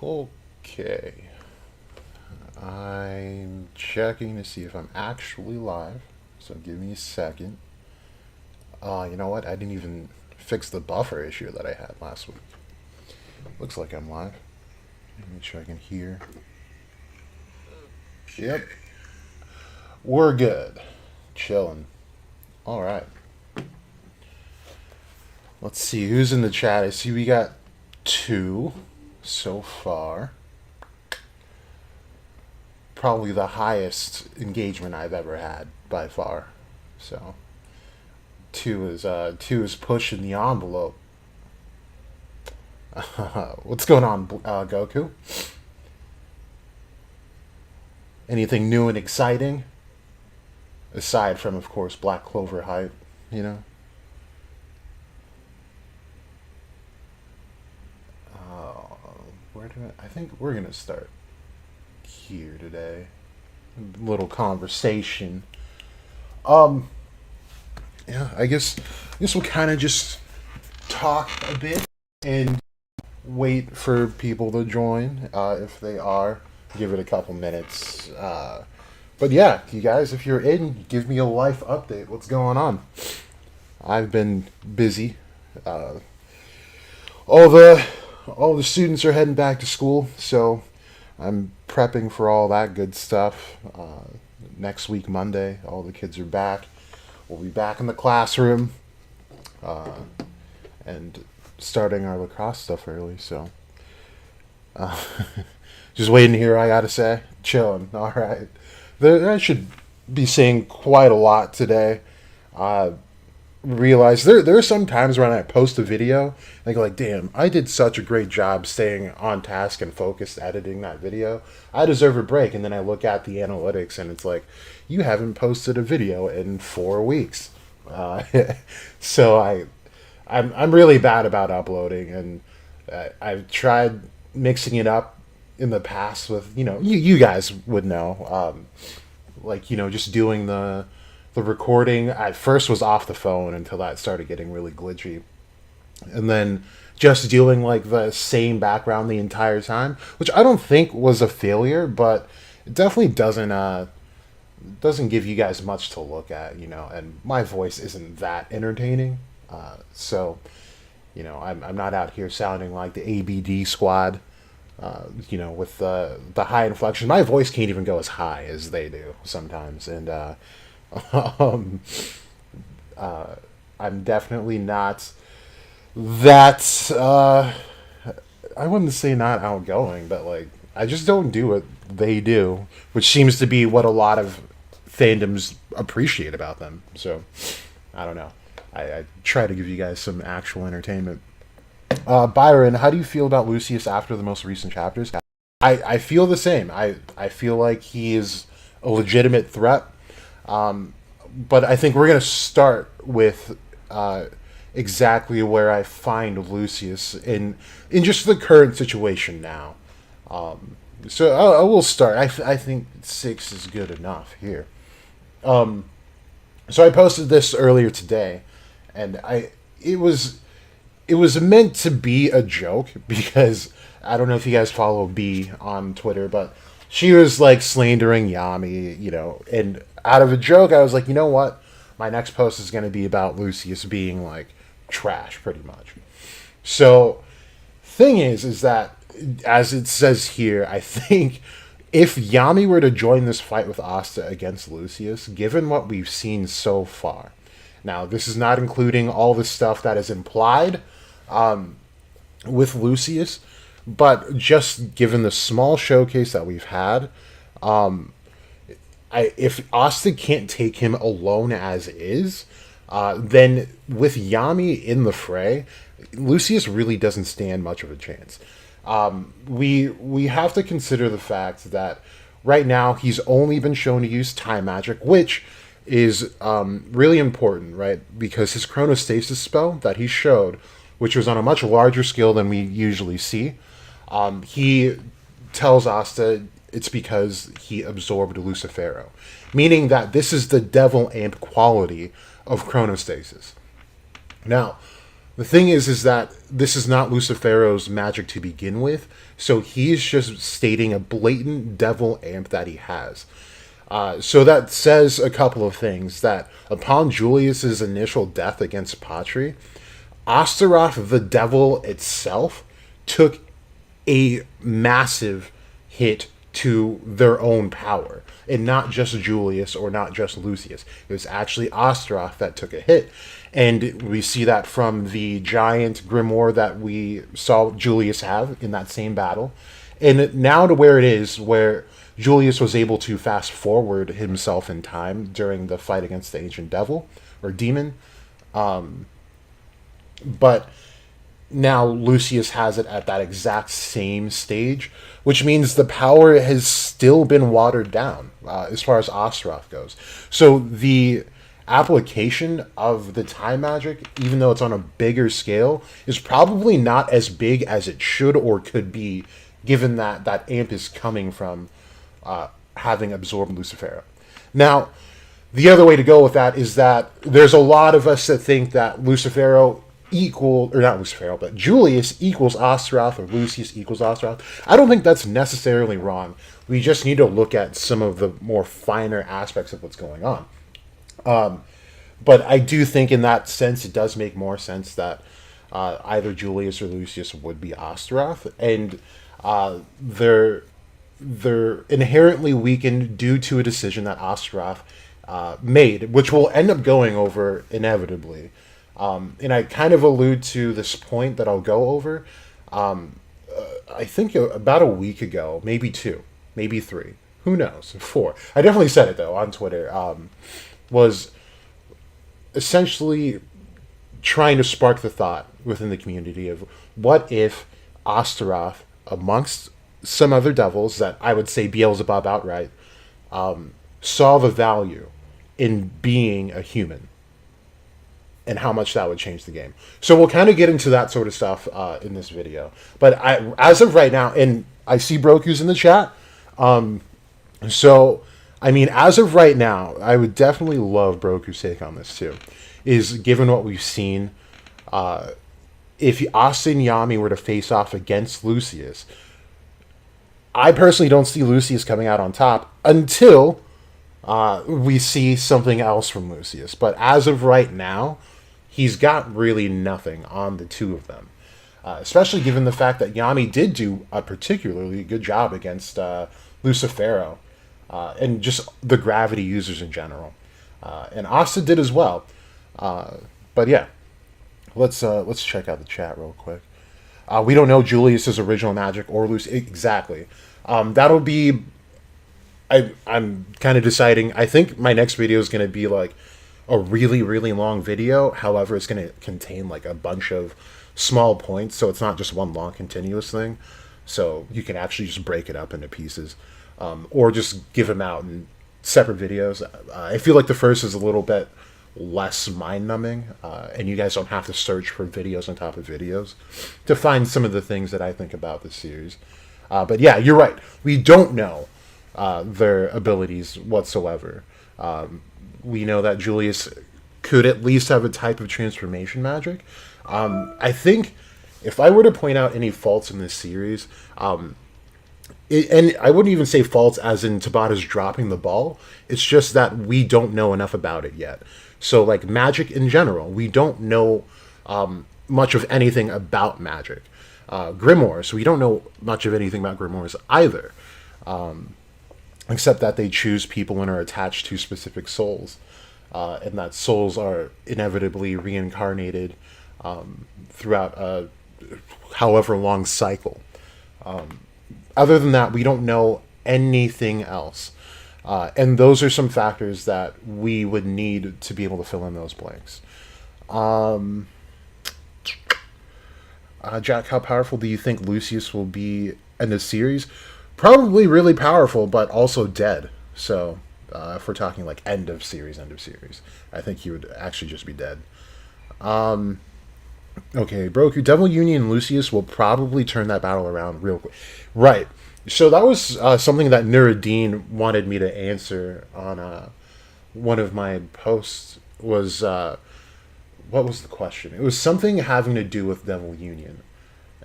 Okay. I'm checking to see if I'm actually live. So give me a second. You know what? I didn't even fix the buffer issue that I had last week. Looks like I'm live. Let me check in here. Yep. We're good. Chilling. Alright. Let's see who's in the chat. I see we got two so far. Probably the highest engagement I've ever had by far. So two is pushing the envelope. What's going on, Goku? Anything new and exciting? Aside from, of course, Black Clover hype, you know? Uh, where do I think we're gonna start here today. A little conversation. Um, yeah, I guess we'll kind of just talk a bit and wait for people to join if they are. Give it a couple minutes. But yeah, you guys, if you're in, give me a life update. What's going on? I've been busy. Uh, all the all the students are heading back to school, so I'm prepping for all that good stuff. Next week, Monday, all the kids are back. We'll be back in the classroom uh, and starting our lacrosse stuff early. So uh, just waiting here. I gotta say, chilling. All right, I should be saying quite a lot today. Uh, Realize there are some times when I post a video and I go like, damn, I did such a great job staying on task and focused editing that video. I deserve a break. And then I look at the analytics and it's like, you haven't posted a video in 4 weeks. Uh, so I'm really bad about uploading, and I've tried mixing it up in the past with, you guys would know, like, just doing the recording. I first was off the phone until that started getting really glitchy, and then just doing like the same background the entire time, which I don't think was a failure, but it definitely doesn't give you guys much to look at, and my voice isn't that entertaining. So I'm not out here sounding like the ABD squad, with the high inflection. My voice can't even go as high as they do sometimes, and um, I'm definitely not that. I wouldn't say not outgoing, but like I just don't do what they do, which seems to be what a lot of fandoms appreciate about them. So I don't know. I try to give you guys some actual entertainment. Byron, how do you feel about Lucius after the most recent chapters? I feel the same. I feel like he is a legitimate threat. But I think we're going to start with exactly where I find Lucius in just the current situation now. So I will start. I think 6 is good enough here. So I posted this earlier today, and it was meant to be a joke because I don't know if you guys follow B on Twitter, but she was like slandering Yami, and out of a joke, I was like, you know what? My next post is going to be about Lucius being like trash, pretty much. So, thing is that as it says here, I think if Yami were to join this fight with Asta against Lucius, given what we've seen so far, now this is not including all the stuff that is implied with Lucius, but just given the small showcase that we've had, if Asta can't take him alone as is, then with Yami in the fray, Lucius really doesn't stand much of a chance. We have to consider the fact that right now he's only been shown to use time magic, which is really important, right? Because his Chronostasis spell that he showed, which was on a much larger scale than we usually see, he tells Asta it's because he absorbed Lucifero, meaning that this is the devil amp quality of Chronostasis. Now, The thing is that this is not Lucifero's magic to begin with, so he's just stating a blatant devil amp that he has. So that says a couple of things. That upon Julius's initial death against Patri, Astaroth, the devil itself, took a massive hit to their own power. And not just Julius or not just Lucius. It was actually Astaroth that took a hit. And we see that from the giant grimoire that we saw Julius have in that same battle. And now to where it is, where Julius was able to fast forward himself in time during the fight against the ancient devil or demon. But now Lucius has it at that exact same stage, which means the power has still been watered down as far as Astaroth goes. So the application of the time magic, even though it's on a bigger scale, is probably not as big as it should or could be, given that that amp is coming from having absorbed Lucifero. Now, the other way to go with that is that there's a lot of us that think that Lucifero but Julius equals Astaroth or Lucius equals Astaroth. I don't think that's necessarily wrong. We just need to look at some of the more finer aspects of what's going on. But I do think in that sense it does make more sense that either Julius or Lucius would be Astaroth, and they're inherently weakened due to a decision that Astaroth made, which we'll end up going over inevitably. And I kind of allude to this point that I'll go over. I think about a week ago, maybe 2, maybe 3, who knows, 4. I definitely said it though on Twitter. Was essentially trying to spark the thought within the community of what if Astaroth, amongst some other devils that I would say Beelzebub outright, saw the value in being a human and how much that would change the game. So we'll kind of get into that sort of stuff in this video. But as of right now, and I see Broku's in the chat, so I mean, as of right now, I would definitely love Broku's take on this too. Is given what we've seen, if Austin Yami were to face off against Lucius, I personally don't see Lucius coming out on top until we see something else from Lucius. But as of right now, he's got really nothing on the two of them. Especially given the fact that Yami did do a particularly good job against Lucifero. And just the gravity users in general. And Asta did as well. But yeah, let's check out the chat real quick. We don't know Julius's original magic or Lucy exactly. That'll be. I'm kind of deciding. I think my next video is going to be like a really, really long video. However, it's going to contain like a bunch of small points, so it's not just one long continuous thing. So you can actually just break it up into pieces. Or just give them out in separate videos. I feel like the first is a little bit less mind-numbing, and you guys don't have to search for videos on top of videos to find some of the things that I think about this series. But yeah, you're right. We don't know their abilities whatsoever. We know that Julius could at least have a type of transformation magic. I think if I were to point out any faults in this series, and I wouldn't even say faults as in Tabata's dropping the ball. It's just that we don't know enough about it yet. So, like, magic in general, we don't know much of anything about magic. Grimoires, we don't know much of anything about grimoires either. Except that they choose people and are attached to specific souls. And that souls are inevitably reincarnated throughout a however long cycle. Other than that, we don't know anything else. And those are some factors that we would need to be able to fill in those blanks. Jack, how powerful do you think Lucius will be in the series? Probably really powerful, but also dead. So, if we're talking like end of series, I think he would actually just be dead. Okay, Broku, Devil Union and Lucius will probably turn that battle around real quick. Right. So that was something that Nuruddin wanted me to answer on one of my posts, was what was the question? It was something having to do with Devil Union.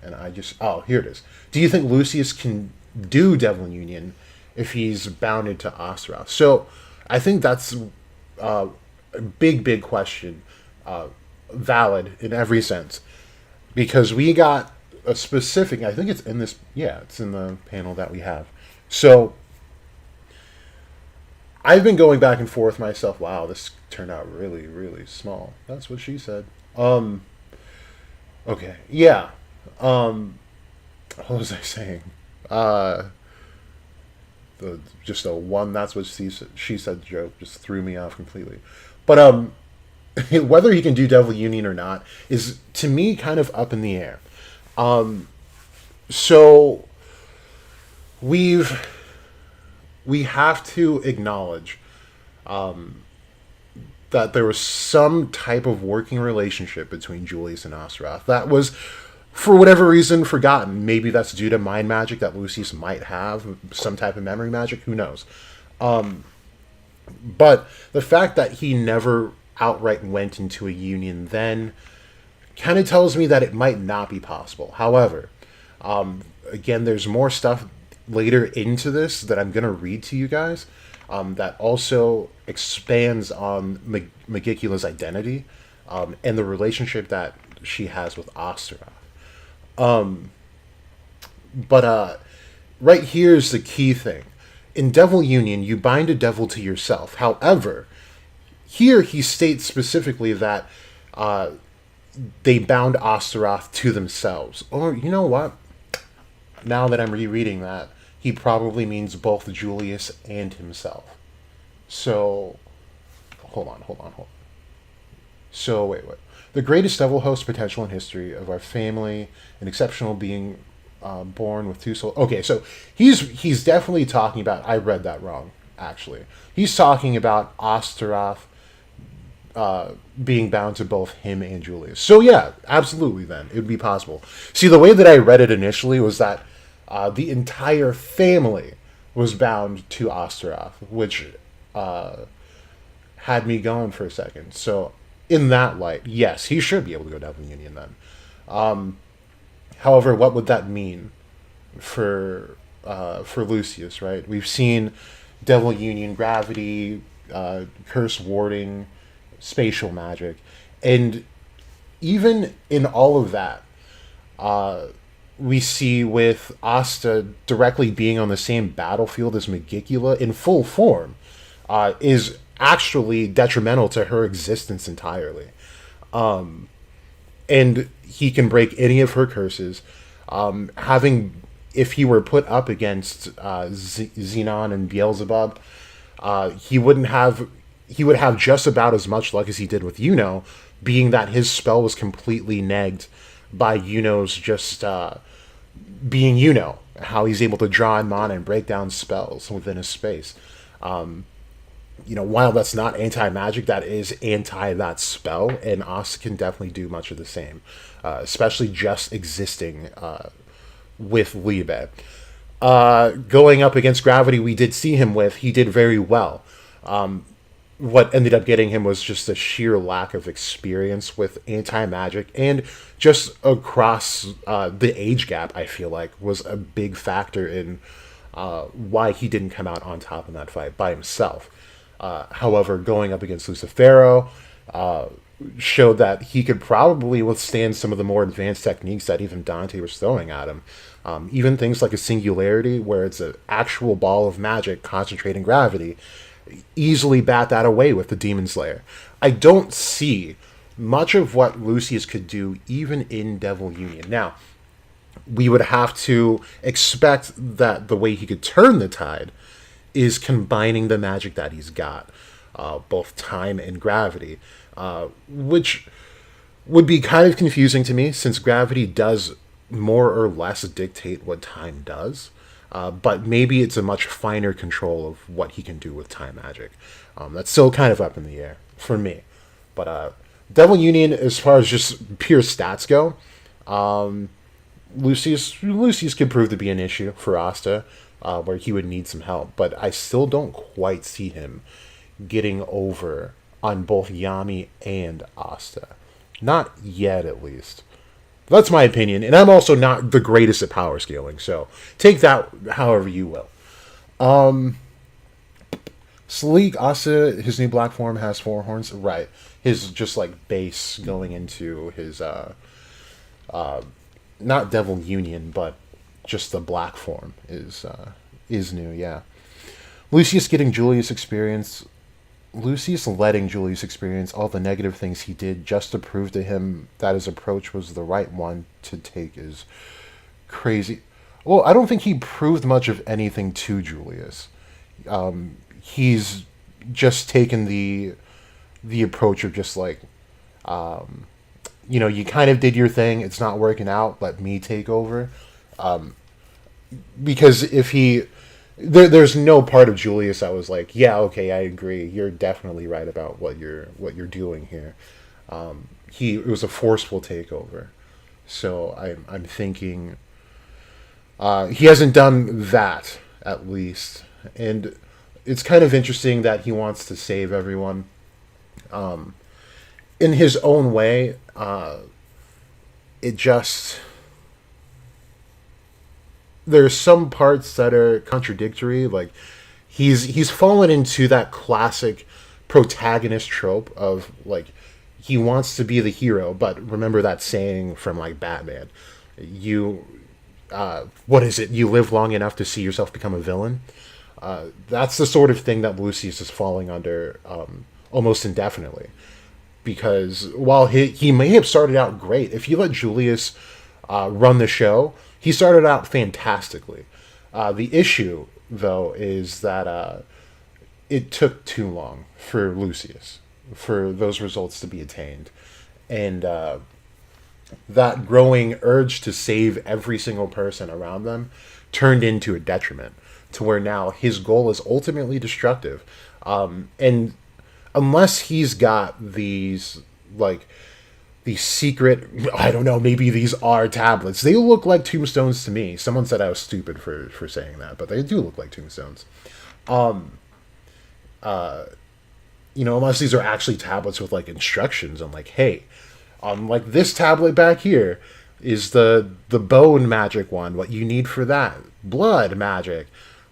And I just, oh, here it is. Do you think Lucius can do Devil Union if he's bounded to Astaroth? So I think that's a big question, valid in every sense, because we got a specific, I think it's in this, yeah, it's in the panel that we have. So I've been going back and forth myself. Wow, this turned out really small. That's what she said. Okay, yeah. What was I saying? Just a one. That's what she said. Joke just threw me off completely. But whether he can do Devil Union or not is to me kind of up in the air. So we have to acknowledge that there was some type of working relationship between Julius and Astaroth that was, for whatever reason, forgotten. Maybe that's due to mind magic that Lucius might have, some type of memory magic, who knows. But the fact that he never outright went into a union then kind of tells me that it might not be possible. However, again, there's more stuff later into this that I'm going to read to you guys that also expands on Megicula's identity and the relationship that she has with Astaroth. But right here is the key thing. In Devil Union, you bind a devil to yourself. However, here he states specifically that they bound Astaroth to themselves. Or, you know what? Now that I'm rereading that, he probably means both Julius and himself. So, hold on. So, wait. The greatest devil host potential in history of our family, an exceptional being born with two souls. Okay, so he's definitely talking about, I read that wrong, actually. He's talking about Astaroth being bound to both him and Julius. So yeah, absolutely then. It would be possible. See, the way that I read it initially was that the entire family was bound to Astaroth, which had me going for a second. So in that light, yes, he should be able to go Devil Union then. However, what would that mean for Lucius, right? We've seen Devil Union, gravity, curse warding, spatial magic, and even in all of that, we see with Asta directly being on the same battlefield as Megicula in full form is actually detrimental to her existence entirely. And he can break any of her curses. If he were put up against Xenon and Beelzebub, he would have just about as much luck as he did with Yuno, being that his spell was completely negged by Yuno's just being Yuno, how he's able to draw in mana and break down spells within his space. While that's not anti-magic, that is anti that spell, and Asta can definitely do much of the same, especially just existing with Liebe. Going up against gravity, we did see him with, he did very well. What ended up getting him was just a sheer lack of experience with anti-magic, and just across the age gap, I feel like, was a big factor in why he didn't come out on top in that fight by himself. However, going up against Lucifero showed that he could probably withstand some of the more advanced techniques that even Dante was throwing at him. Even things like a singularity, where it's an actual ball of magic concentrating gravity, easily bat that away with the Demon Slayer. I don't see much of what Lucius could do even in Devil Union. Now, we would have to expect that the way he could turn the tide is combining the magic that he's got, both time and gravity, which would be kind of confusing to me, since gravity does more or less dictate what time does. But maybe it's a much finer control of what he can do with time magic. That's still kind of up in the air for me. But Devil Union, as far as just pure stats go, Lucius could prove to be an issue for Asta, where he would need some help. But I still don't quite see him getting over on both Yami and Asta. Not yet, at least. That's my opinion, and I'm also not the greatest at power scaling, so take that however you will. Sleek Asa, his new black form has four horns. Right, his just like base going into his not Devil Union, but just the black form is new. Yeah, Lucius getting Julius experience. Lucius letting Julius experience all the negative things he did just to prove to him that his approach was the right one to take is crazy. Well, I don't think he proved much of anything to Julius. He's just taken the approach of just like, you kind of did your thing. It's not working out. Let me take over. Because if he there's no part of Julius that was like, yeah, okay, I agree. You're definitely right about what you're doing here. It was a forceful takeover. So I'm thinking he hasn't done that, at least. And it's kind of interesting that he wants to save everyone. In his own way, it just there's some parts that are contradictory. Like he's fallen into that classic protagonist trope of like he wants to be the hero, but remember that saying from like Batman, you what is it? You live long enough to see yourself become a villain. That's the sort of thing that Lucius is falling under almost indefinitely. Because while he may have started out great, if you let Julius run the show, he started out fantastically. The issue, though, is that it took too long for Lucius for those results to be attained. And that growing urge to save every single person around them turned into a detriment to where now his goal is ultimately destructive. And unless he's got these, like, these secret, I don't know, maybe these are tablets. They look like tombstones to me. Someone said I was stupid for saying that, but they do look like tombstones. Unless these are actually tablets with, like, instructions on, like, hey, on, like, this tablet back here is the bone magic one, what you need for that. Blood magic.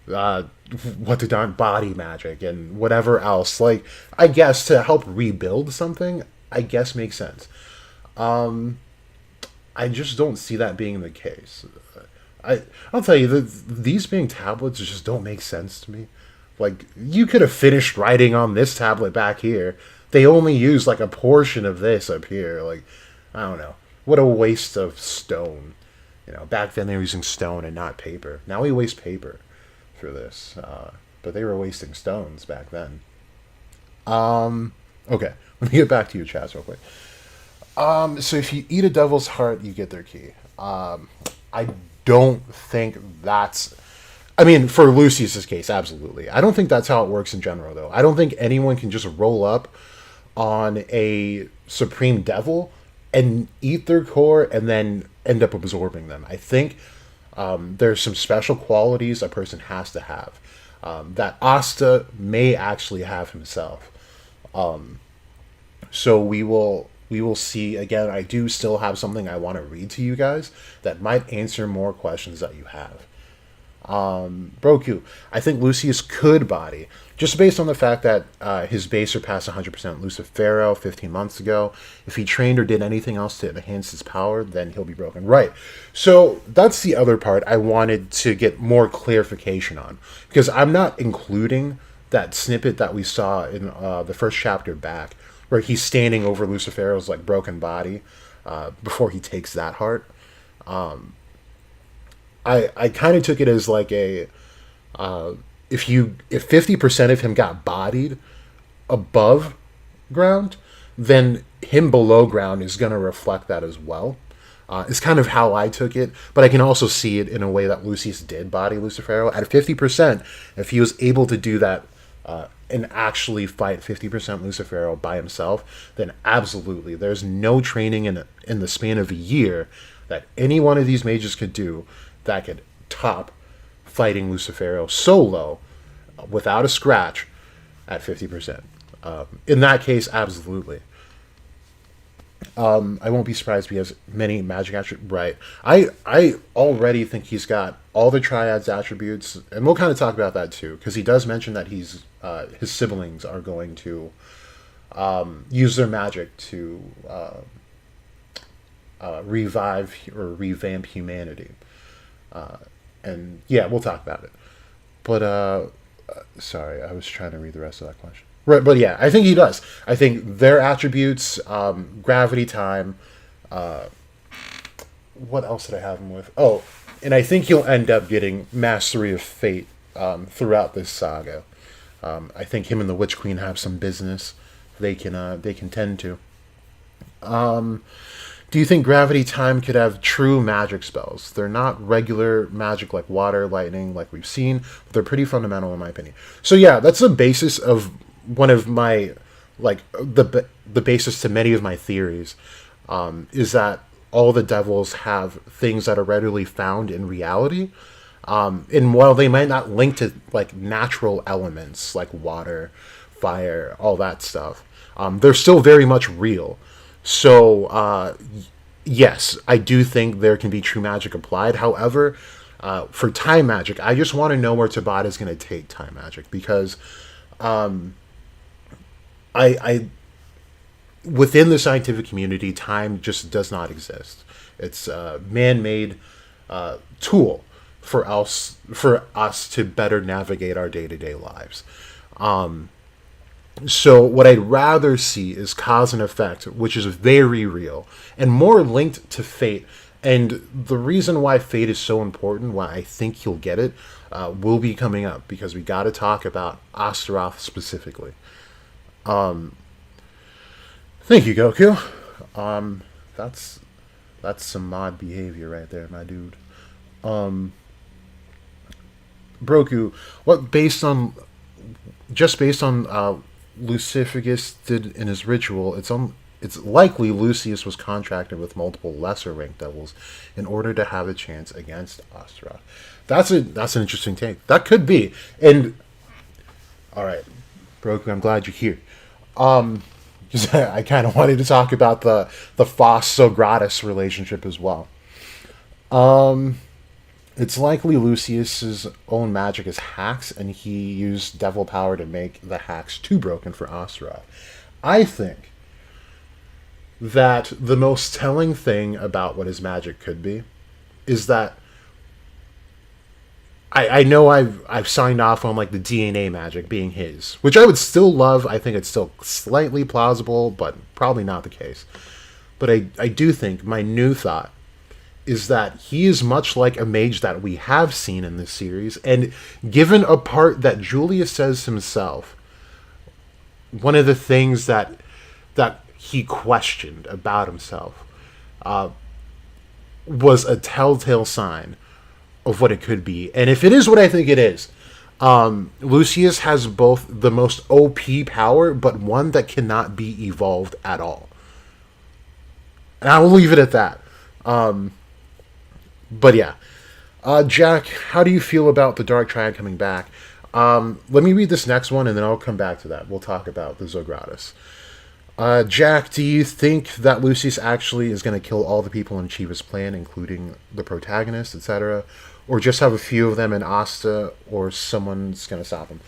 What to do, body magic, and whatever else. Like, I guess to help rebuild something, I guess makes sense. I just don't see that being the case. I'll tell you, these being tablets just don't make sense to me. Like, you could have finished writing on this tablet back here. They only use, like, a portion of this up here. Like, I don't know. What a waste of stone. Back then they were using stone and not paper. Now we waste paper for this. But they were wasting stones back then. Okay. Let me get back to your chats real quick. So if you eat a devil's heart, you get their key. I don't think that's... I mean, for Lucius's case, absolutely. I don't think that's how it works in general, though. I don't think anyone can just roll up on a supreme devil and eat their core and then end up absorbing them. I think there's some special qualities a person has to have that Asta may actually have himself. So we will see. Again, I do still have something I want to read to you guys that might answer more questions that you have. Broku, I think Lucius could body, just based on the fact that his base surpassed 100% Lucifero 15 months ago. If he trained or did anything else to enhance his power, then he'll be broken. Right. So that's the other part I wanted to get more clarification on, because I'm not including that snippet that we saw in the first chapter back, where he's standing over Lucifero's like broken body before he takes that heart. I kind of took it as like a if 50% of him got bodied above ground, then him below ground is going to reflect that as well. It's kind of how I took it, but I can also see it in a way that Lucius did body Lucifero at 50%. If he was able to do that and actually fight 50% Lucifero by himself, then absolutely, there's no training in the span of a year that any one of these mages could do that could top fighting Lucifero solo without a scratch at 50%. In that case, absolutely. I won't be surprised if he has many magic attributes. Right. I already think he's got all the triads attributes, and we'll kind of talk about that too, because he does mention that his siblings are going to use their magic to revive or revamp humanity. And yeah, we'll talk about it. But sorry, I was trying to read the rest of that question. Right, but yeah, I think he does. I think their attributes, gravity, time. What else did I have him with? Oh, and I think he'll end up getting mastery of fate throughout this saga. I think him and the Witch Queen have some business they can tend to. Do you think gravity time could have true magic spells? They're not regular magic like water, lightning, like we've seen, but they're pretty fundamental in my opinion. So yeah, that's the basis of one of my the basis to many of my theories, is that all the devils have things that are readily found in reality. And while they might not link to like natural elements like water, fire, all that stuff, they're still very much real. So, yes, I do think there can be true magic applied. However, for time magic, I just want to know where Tabata is going to take time magic, because I within the scientific community, time just does not exist. It's a man-made tool for us to better navigate our day-to-day lives. So what I'd rather see is cause and effect, which is very real and more linked to fate. And the reason why fate is so important, why I think you'll get it, will be coming up, because we got to talk about Astaroth specifically. Thank you, Goku. That's some mod behavior right there, my dude. Broku, what based on Lucificus did in his ritual, it's likely Lucius was contracted with multiple lesser ranked devils in order to have a chance against Astaroth. That's an interesting take. That could be. And all right, Broku, I'm glad you're here. Because I kind of wanted to talk about the Phos-Socrates relationship as well. It's likely Lucius's own magic is hacks, and he used devil power to make the hacks too broken for Astaroth. I think that the most telling thing about what his magic could be is that I know I've signed off on like the DNA magic being his, which I would still love. I think it's still slightly plausible, but probably not the case. But I do think my new thought is that he is much like a mage that we have seen in this series, and given a part that Julius says himself, one of the things that he questioned about himself was a telltale sign of what it could be. And if it is what I think it is, Lucius has both the most OP power, but one that cannot be evolved at all. And I will leave it at that. But yeah. Jack, how do you feel about the Dark Triad coming back? Let me read this next one, and then I'll come back to that. We'll talk about the Zogratis. Jack, do you think that Lucius actually is going to kill all the people in Chiva's plan, including the protagonist, etc., or just have a few of them in Asta, or someone's going to stop him?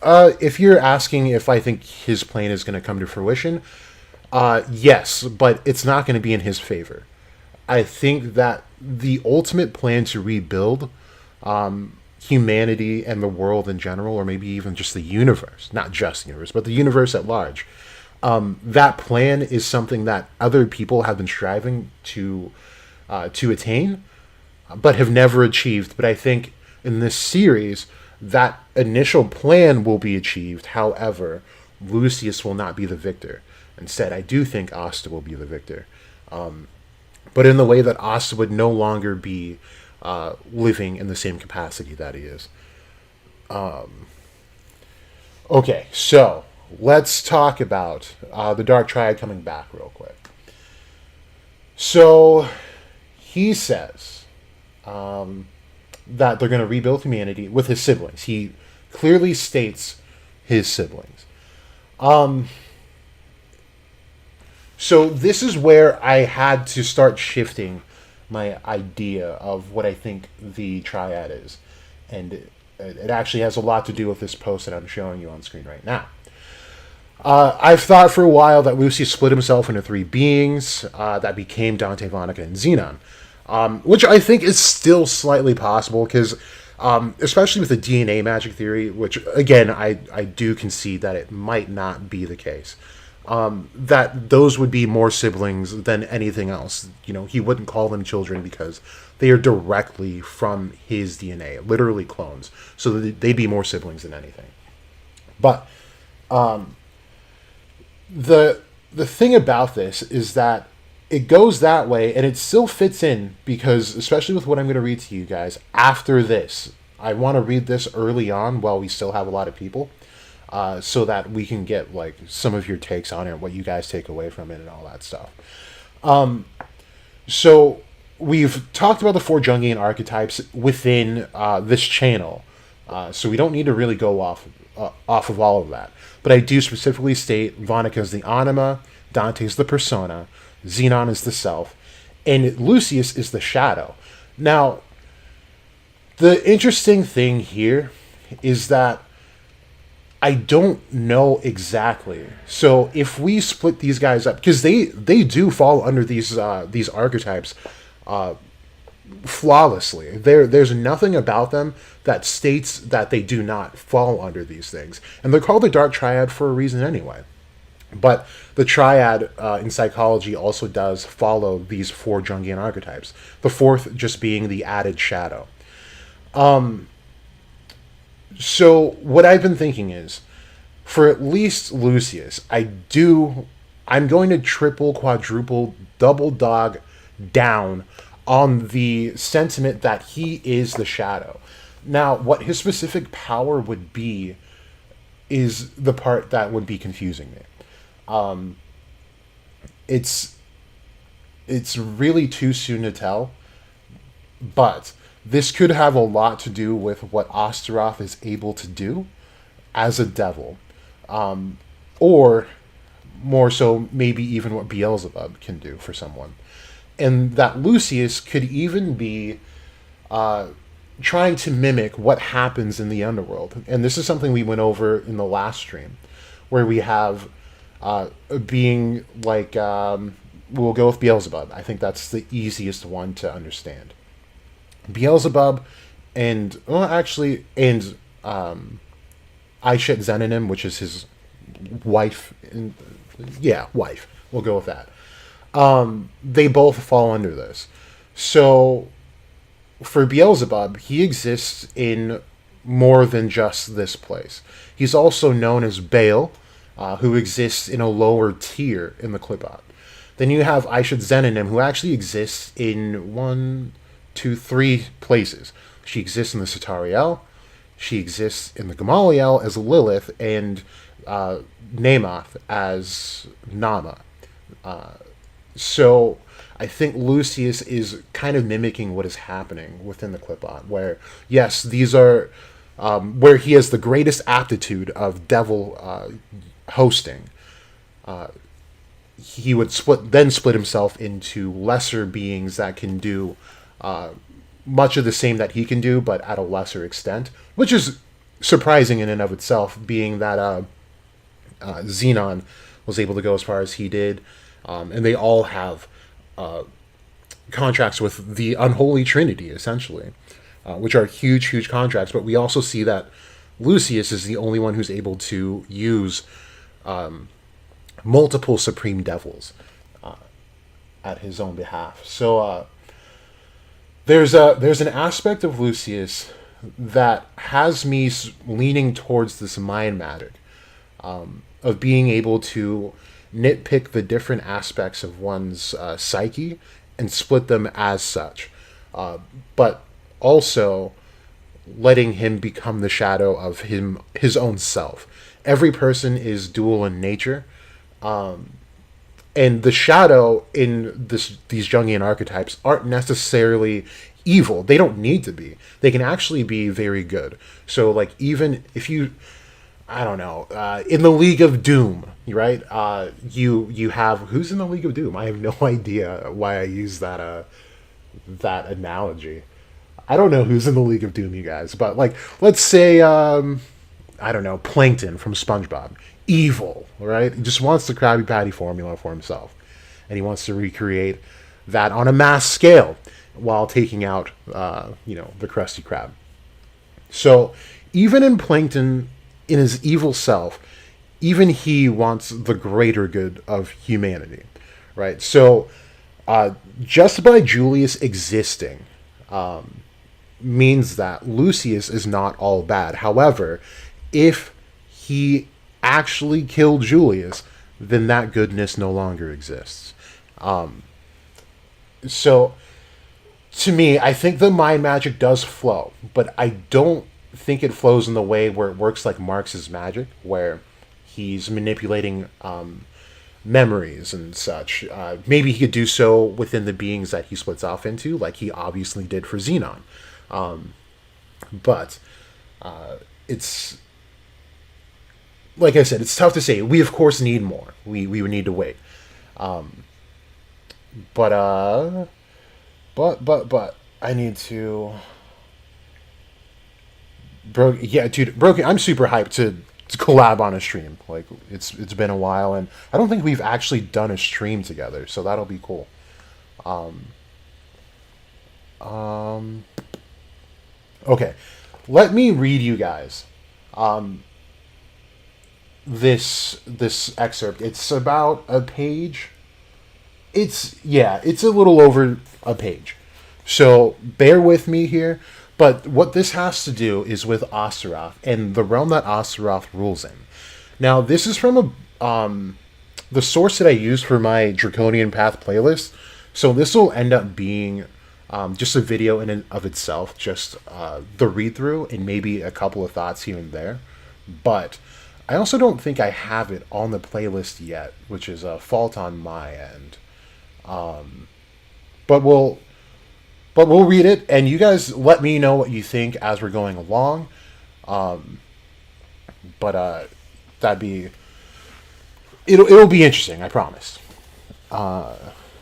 If you're asking if I think his plan is going to come to fruition, yes, but it's not going to be in his favor. I think that the ultimate plan to rebuild humanity and the world in general, or maybe even just the universe, not just the universe, but the universe at large, that plan is something that other people have been striving to attain, but have never achieved. But I think in this series, that initial plan will be achieved. However, Lucius will not be the victor. Instead, I do think Asta will be the victor. But in the way that Asta would no longer be living in the same capacity that he is. Okay, so let's talk about the Dark Triad coming back real quick. So he says that they're going to rebuild humanity with his siblings. He clearly states his siblings. So this is where I had to start shifting my idea of what I think the triad is, and it actually has a lot to do with this post that I'm showing you on screen right now. I've thought for a while that Lucius split himself into three beings that became Dante, Vonica, and Xenon, which I think is still slightly possible because, especially with the DNA magic theory, which again I do concede that it might not be the case. That those would be more siblings than anything else. You know, he wouldn't call them children because they are directly from his DNA, literally clones. So they'd be more siblings than anything. But the thing about this is that it goes that way, and it still fits in because, especially with what I'm going to read to you guys after this, I want to read this early on while we still have a lot of people. So that we can get like some of your takes on it, what you guys take away from it, and all that stuff. So we've talked about the four Jungian archetypes within this channel, so we don't need to really go off of all of that. But I do specifically state Vonica is the anima, Dante is the persona, Xenon is the self, and Lucius is the shadow. Now, the interesting thing here is that I don't know exactly. So if we split these guys up, because they do fall under these archetypes flawlessly. There's nothing about them that states that they do not fall under these things, and they're called the Dark Triad for a reason anyway. But the triad in psychology also does follow these four Jungian archetypes. The fourth just being the added shadow. So what I've been thinking is, for at least Lucius, I'm going to triple, quadruple, double dog down on the sentiment that he is the shadow. Now, what his specific power would be is the part that would be confusing me. It's really too soon to tell, but this could have a lot to do with what Astaroth is able to do as a devil. Or more so, maybe even what Beelzebub can do for someone. And that Lucius could even be trying to mimic what happens in the underworld. And this is something we went over in the last stream, where we have a being like, we'll go with Beelzebub. I think that's the easiest one to understand. Beelzebub and Aishet Zenonim, which is his wife. Wife. We'll go with that. They both fall under this. So for Beelzebub, he exists in more than just this place. He's also known as Baal, who exists in a lower tier in the Qliphoth. Then you have Aishet Zenonim, who actually exists in 3 places. She exists in the Satariel, she exists in the Gamaliel as Lilith, and Namoth as Nama. So I think Lucius is kind of mimicking what is happening within the Qliphoth, where, yes, these are where he has the greatest aptitude of devil hosting. He would split himself into lesser beings that can do much of the same that he can do, but at a lesser extent, which is surprising in and of itself, being that Xenon was able to go as far as he did, and they all have contracts with the Unholy Trinity, essentially, which are huge, huge contracts. But we also see that Lucius is the only one who's able to use multiple Supreme Devils at his own behalf. So there's an aspect of Lucius that has me leaning towards this mind magic, of being able to nitpick the different aspects of one's psyche and split them as such, but also letting him become the shadow of his own self. Every person is dual in nature, and the shadow in these Jungian archetypes aren't necessarily evil. They don't need to be. They can actually be very good. So, like, even if you I don't know, in the League of Doom, right? You have who's in the League of Doom? I have no idea why I use that analogy. I don't know who's in the League of Doom, you guys, but like, let's say, I don't know, Plankton from SpongeBob, evil, right? He just wants the Krabby Patty formula for himself, and he wants to recreate that on a mass scale while taking out, the Krusty Krab. So even in Plankton, in his evil self, even he wants the greater good of humanity, right? So just by Julius existing means that Lucius is not all bad. However, if he actually killed Julius, then that goodness no longer exists. So to me, I think the mind magic does flow, but I don't think it flows in the way where it works like Marx's magic, where he's manipulating memories and such. Maybe he could do so within the beings that he splits off into, like he obviously did for Xenon. But it's like I said, it's tough to say. We of course need more. We would need to wait. But I need to. Bro, yeah, dude, Broken. I'm super hyped to collab on a stream. Like it's been a while, and I don't think we've actually done a stream together, so that'll be cool. Okay, let me read you guys this excerpt. It's about a page. It's a little over a page. So bear with me here. But what this has to do is with Astaroth and the realm that Astaroth rules in. Now, this is from the source that I used for my Draconian Path playlist. So this will end up being just a video in and of itself, just the read-through and maybe a couple of thoughts here and there. But I also don't think I have it on the playlist yet, which is a fault on my end. But we'll read it, and you guys let me know what you think as we're going along. That'd be it'll be interesting, I promise.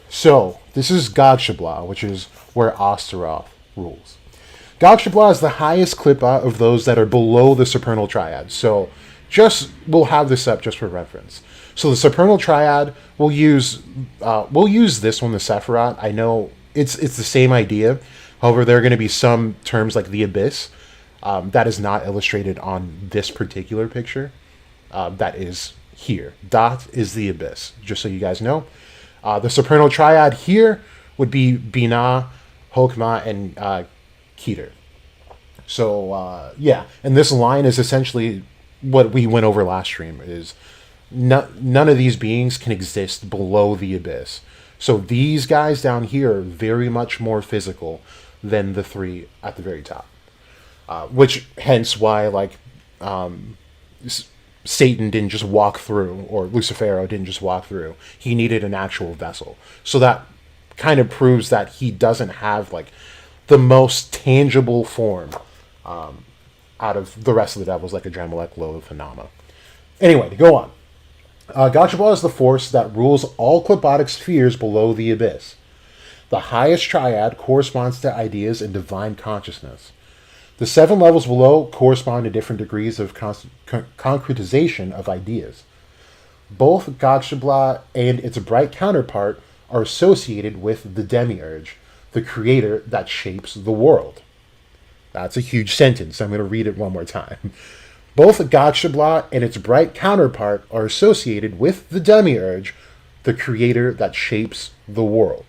So this is Godshabla, which is where Astaroth rules. Godshabla is the highest klippa of those that are below the supernal triad. So we'll have this up just for reference. So the supernal triad, we'll use this one, the Sephiroth. I know it's the same idea. However, there are going to be some terms like the abyss that is not illustrated on this particular picture. That is here. Dot is the abyss, just so you guys know. The supernal triad here would be Binah, Hokmah, and Keter. So, and this line is essentially what we went over last stream, is none of these beings can exist below the abyss. So these guys down here are very much more physical than the three at the very top. Which, hence why, Satan didn't just walk through, or Lucifero didn't just walk through. He needed an actual vessel. So that kind of proves that he doesn't have, the most tangible form out of the rest of the devils, like Adremelech, Lilith, and Nama. Anyway, to go on. Godshabla is the force that rules all clipotic spheres below the abyss. The highest triad corresponds to ideas and divine consciousness. The 7 levels below correspond to different degrees of concretization of ideas. Both Godshabla and its bright counterpart are associated with the demiurge, the creator that shapes the world. That's a huge sentence. I'm going to read it one more time. Both Godshabla and its bright counterpart are associated with the demiurge, the creator that shapes the world.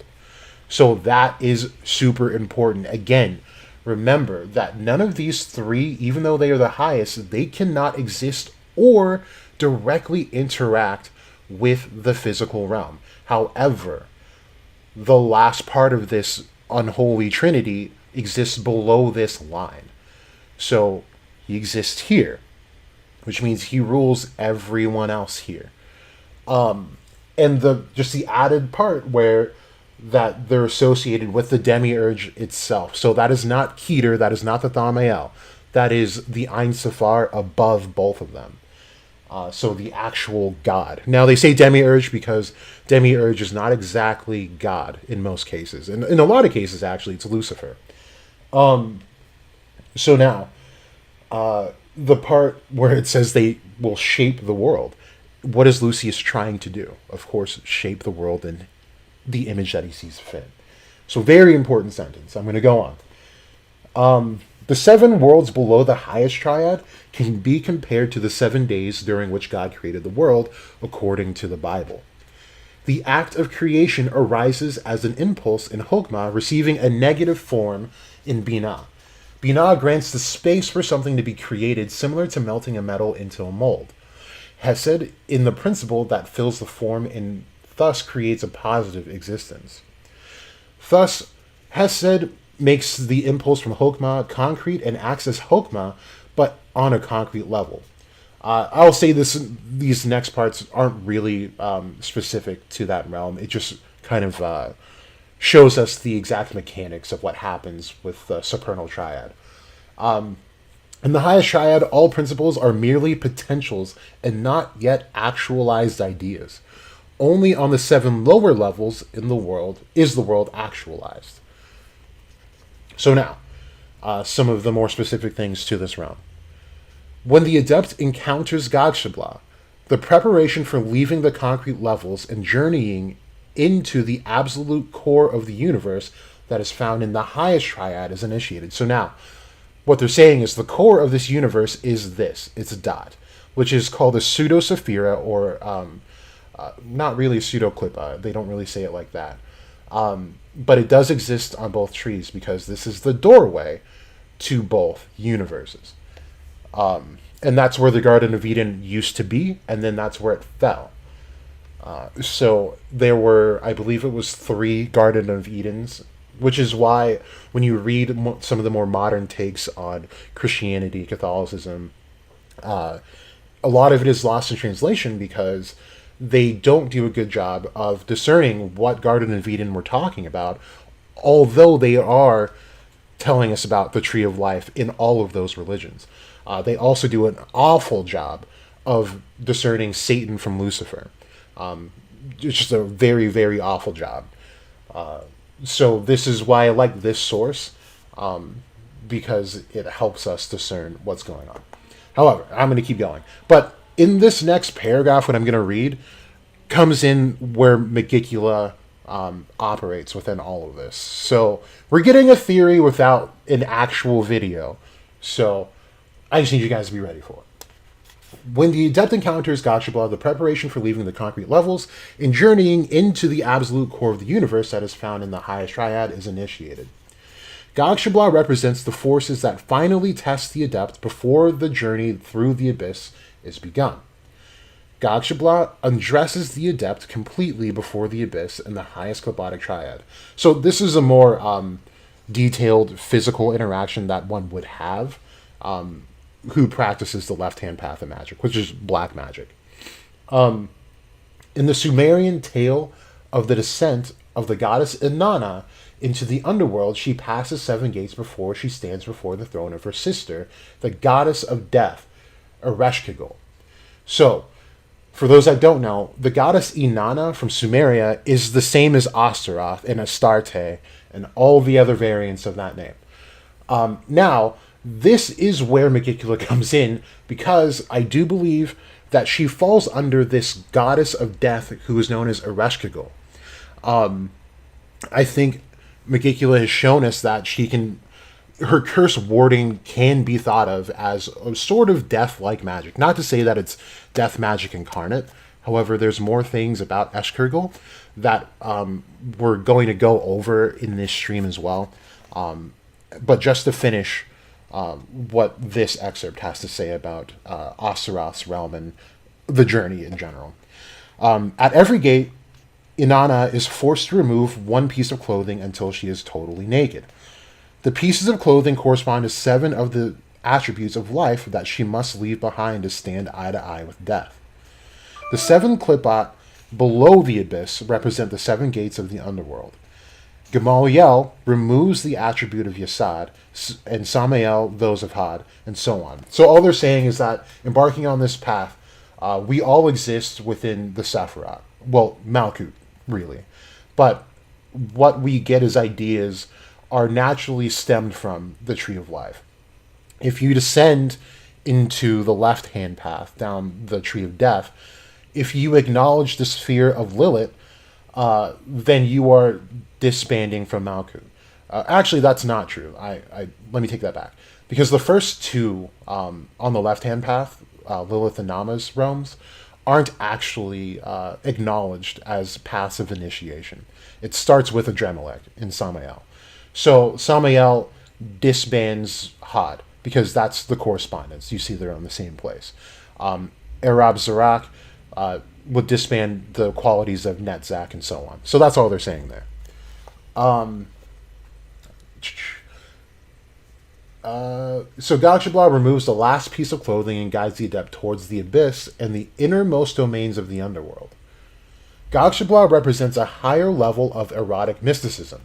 So that is super important. Again, remember that none of these three, even though they are the highest, they cannot exist or directly interact with the physical realm. However, the last part of this unholy trinity exists below this line. So he exists here, which means he rules everyone else here. And the added part where that they're associated with the demiurge itself. So that is not Keter, that is not the Thamael. That is the Ein Safar above both of them. So the actual God. Now they say demiurge because demiurge is not exactly God in most cases. And in a lot of cases, actually, it's Lucifer. So now, the part where it says they will shape the world. What is Lucius trying to do? Of course, shape the world in the image that he sees fit. So very important sentence. I'm going to go on. The 7 worlds below the highest triad can be compared to the 7 days during which God created the world, according to the Bible. The act of creation arises as an impulse in Hokmah, receiving a negative form in Binah. Binah grants the space for something to be created, similar to melting a metal into a mold. Hesed, in the principle that fills the form and thus creates a positive existence. Thus, Hesed makes the impulse from Hokmah concrete and acts as Hokmah, but on a concrete level. I'll say these next parts aren't really specific to that realm. It just kind of shows us the exact mechanics of what happens with the supernal triad. In the highest triad, all principles are merely potentials and not yet actualized ideas. Only on the 7 lower levels in the world is the world actualized. So now, some of the more specific things to this realm. When the adept encounters Gagshabla, the preparation for leaving the concrete levels and journeying into the absolute core of the universe that is found in the highest triad is initiated. So now, what they're saying is the core of this universe is this. It's a dot, which is called a pseudo-sephira, or not really a pseudo-klippa. They don't really say it like that. But it does exist on both trees because this is the doorway to both universes. And that's where the Garden of Eden used to be, and then that's where it fell. So there were, I believe it was 3 Garden of Edens, which is why when you read some of the more modern takes on Christianity, Catholicism, a lot of it is lost in translation because they don't do a good job of discerning what Garden of Eden we're talking about, although they are telling us about the tree of life in all of those religions. They also do an awful job of discerning Satan from Lucifer. It's just a very, very awful job. So this is why I like this source, because it helps us discern what's going on. However, I'm going to keep going. But in this next paragraph, what I'm going to read comes in where Megicula operates within all of this. So we're getting a theory without an actual video. So I just need you guys to be ready for it. When the adept encounters Gagshabla, the preparation for leaving the concrete levels and journeying into the absolute core of the universe that is found in the highest triad is initiated. Gagshabla represents the forces that finally test the adept before the journey through the abyss is begun. Gagshabla undresses the adept completely before the abyss in the highest clipotic triad. So this is a more detailed physical interaction that one would have who practices the left-hand path of magic, which is black magic. In the Sumerian tale of the descent of the goddess Inanna into the underworld, she passes 7 gates before she stands before the throne of her sister, the goddess of death, Ereshkigal. So, for those that don't know, the goddess Inanna from Sumeria is the same as Astaroth and Astarte and all the other variants of that name. Now, this is where Megicula comes in, because I do believe that she falls under this goddess of death who is known as Ereshkigal. I think Megicula has shown us that her curse warding can be thought of as a sort of death-like magic. Not to say that it's death magic incarnate. However, there's more things about Ereshkigal that we're going to go over in this stream as well. But just to finish what this excerpt has to say about Astaroth's realm and the journey in general. At every gate, Inanna is forced to remove 1 piece of clothing until she is totally naked. The pieces of clothing correspond to 7 of the attributes of life that she must leave behind to stand eye to eye with death. The 7 klipot below the abyss represent the 7 gates of the underworld. Gamaliel removes the attribute of Yesod, and Samael those of Had, and so on. So all they're saying is that embarking on this path We all exist within the Sephiroth. Well, Malkuth, really. But what we get as ideas are naturally stemmed from the Tree of Life. If you descend into the left-hand path down the Tree of Death, if you acknowledge the sphere of Lilith, then you are disbanding from Malkuth. Actually, that's not true. Let me take that back. Because the first two on the left-hand path, Lilith and Nama's realms, aren't actually acknowledged as paths of initiation. It starts with Adremelech in Samael. So Samael disbands Had, because that's the correspondence. You see they're on the same place. Arab Zarak would disband the qualities of Netzach and so on. So that's all they're saying there. So Gakshabla removes the last piece of clothing and guides the adept towards the abyss and the innermost domains of the underworld. Gakshabla represents a higher level of erotic mysticism.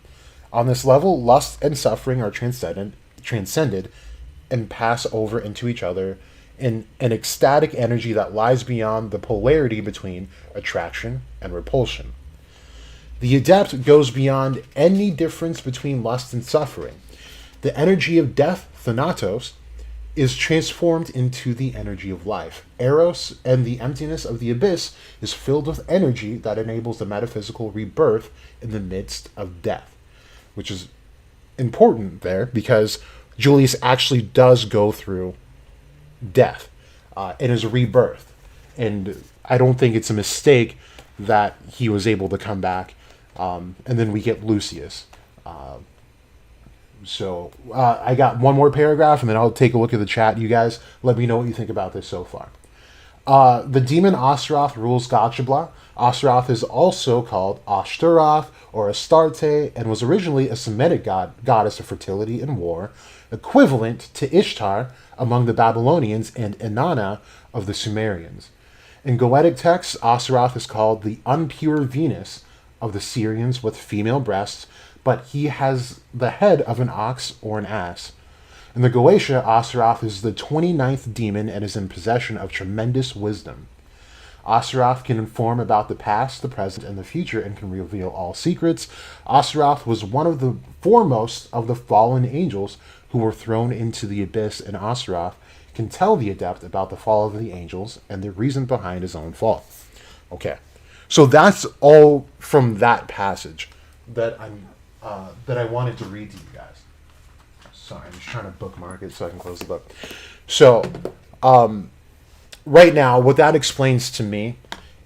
On this level, lust and suffering are transcended and pass over into each other in an ecstatic energy that lies beyond the polarity between attraction and repulsion. The adept goes beyond any difference between lust and suffering. The energy of death, Thanatos, is transformed into the energy of life. Eros and the emptiness of the abyss is filled with energy that enables the metaphysical rebirth in the midst of death, which is important there because Julius actually does go through death and his rebirth. And I don't think it's a mistake that he was able to come back. And then we get Lucius. So I got one more paragraph, and then I'll take a look at the chat. You guys let me know what you think about this so far. The demon Astaroth rules Gakshabla. Astaroth is also called Ashtaroth or Astarte, and was originally a Semitic goddess of fertility and war, equivalent to Ishtar among the Babylonians and Inanna of the Sumerians. In Goetic texts, Astaroth is called the unpure Venus of the Syrians with female breasts, but he has the head of an ox or an ass. In the Goetia, Astaroth is the 29th demon and is in possession of tremendous wisdom. Astaroth can inform about the past, the present, and the future, and can reveal all secrets. Astaroth was one of the foremost of the fallen angels who were thrown into the abyss, and Astaroth can tell the adept about the fall of the angels and the reason behind his own fall. Okay, so that's all from that passage that I wanted to read to you guys. Sorry, I'm just trying to bookmark it so I can close the book. So, right now, what that explains to me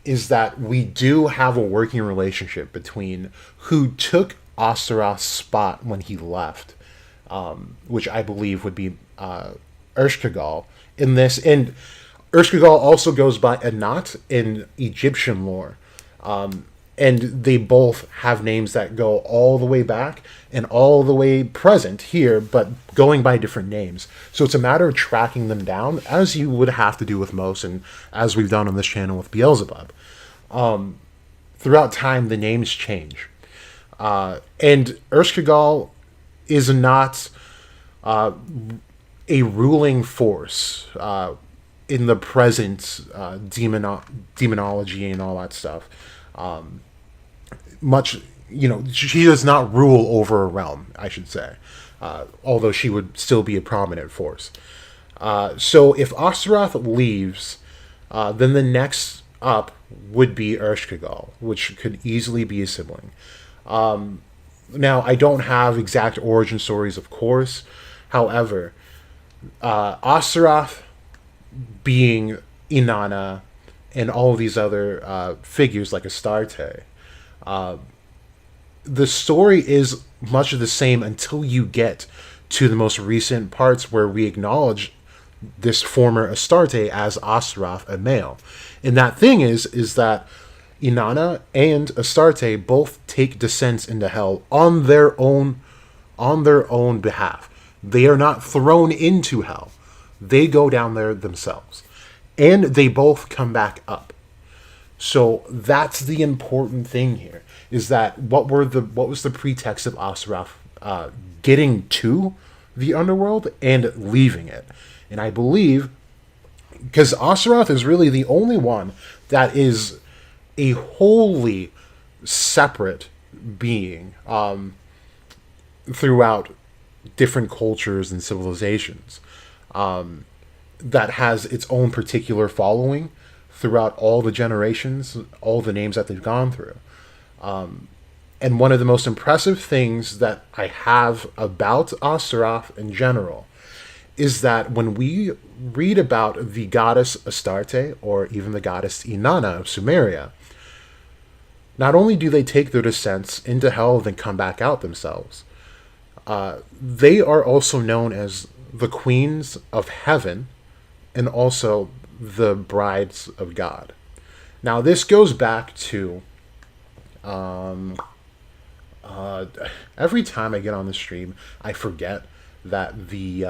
is that we do have a working relationship between who took Astaroth's spot when he left, which I believe would be Ershkigal in this. And Ershkigal also goes by Anat in Egyptian lore. And they both have names that go all the way back and all the way present here, but going by different names. So it's a matter of tracking them down, as you would have to do with most, and as we've done on this channel with Beelzebub. Throughout time, the names change. And Ershkigal is not a ruling force in the present demonology and all that stuff. She does not rule over a realm, I should say, although she would still be a prominent force. So if Astaroth leaves, then the next up would be Ershkigal, which could easily be a sibling. Now, I don't have exact origin stories, of course. However, Astaroth being Inanna and all of these other figures like Astarte, the story is much of the same until you get to the most recent parts where we acknowledge this former Astarte as Astaroth, a male. And that thing is that Inanna and Astarte both take descents into hell on their own behalf. They are not thrown into hell. They go down there themselves. And they both come back up. So that's the important thing here, is that what was the pretext of Astaroth getting to the underworld and leaving it? And I believe because Astaroth is really the only one that is a wholly separate being throughout different cultures and civilizations, that has its own particular following throughout all the generations, all the names that they've gone through. And one of the most impressive things that I have about Astaroth in general is that when we read about the goddess Astarte, or even the goddess Inanna of Sumeria, not only do they take their descents into hell and then come back out themselves, they are also known as the queens of heaven and also the brides of God. Now, this goes back to every time I get on the stream, I forget that the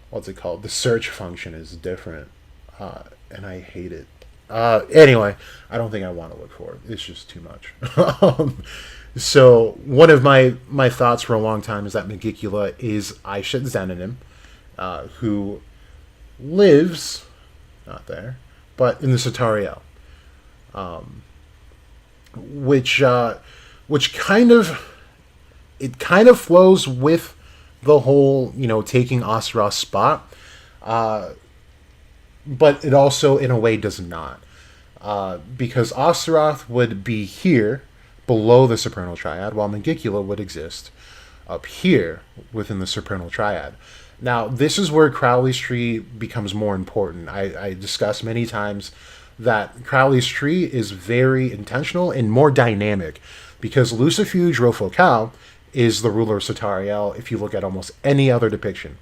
what's it called? The search function is different, and I hate it. Anyway, I don't think I want to look for it. It's just too much. So one of my thoughts for a long time is that Megicula is Aishat Zenonim, who lives not there, but in the Satariel, which kind of flows with the whole, taking Astaroth's spot, but it also in a way does not, because Astaroth would be here below the Supernal Triad, while Megicula would exist up here within the Supernal Triad. Now, this is where Crowley's tree becomes more important. I discussed many times that Crowley's tree is very intentional and more dynamic, because Lucifuge Rofocal is the ruler of Satariel if you look at almost any other depiction.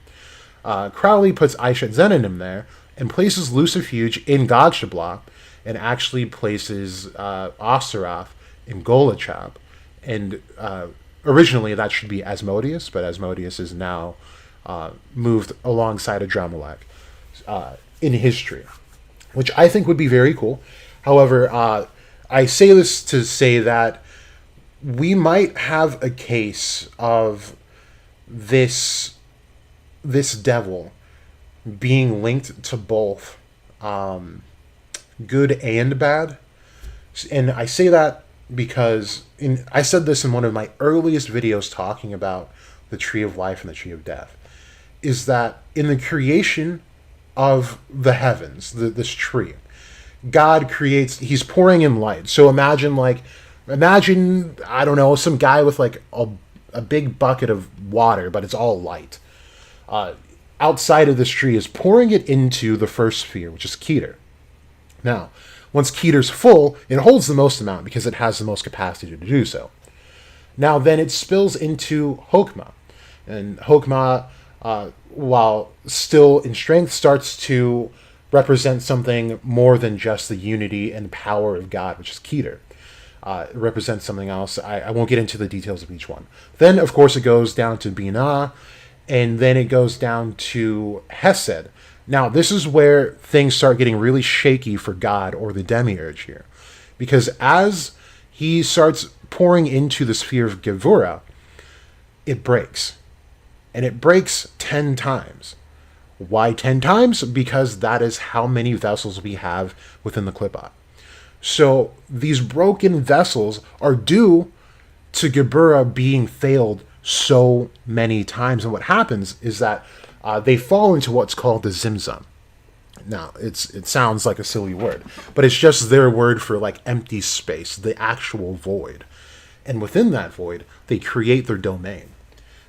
Crowley puts Aishat Zenonim there and places Lucifuge in Godshabla, and actually places Astaroth in Golachab. And originally that should be Asmodeus, but Asmodeus is now moved alongside Adramelech in history, which I think would be very cool. However, I say this to say that we might have a case of this devil being linked to both good and bad. And I say that because I said this in one of my earliest videos talking about the tree of life and the tree of death, is that in the creation of the heavens, this tree, God creates, he's pouring in light. So imagine, I don't know, some guy with like a big bucket of water, but it's all light. Outside of this tree is pouring it into the first sphere, which is Keter. Now, once Keter's full, it holds the most amount because it has the most capacity to do so. Now, then it spills into Hokmah. And Hokmah, while still in strength, starts to represent something more than just the unity and power of God, which is Keter. It represents something else. I won't get into the details of each one. Then, of course, it goes down to Binah, and then it goes down to Hesed. Now, this is where things start getting really shaky for God, or the demiurge here. Because as he starts pouring into the sphere of Gevurah, it breaks. And it breaks 10 times. Why 10 times? Because that is how many vessels we have within the Klippot. So these broken vessels are due to Geburah being failed so many times. And what happens is that they fall into what's called the Zimzum. Now, it sounds like a silly word, but it's just their word for like empty space, the actual void. And within that void, they create their domain.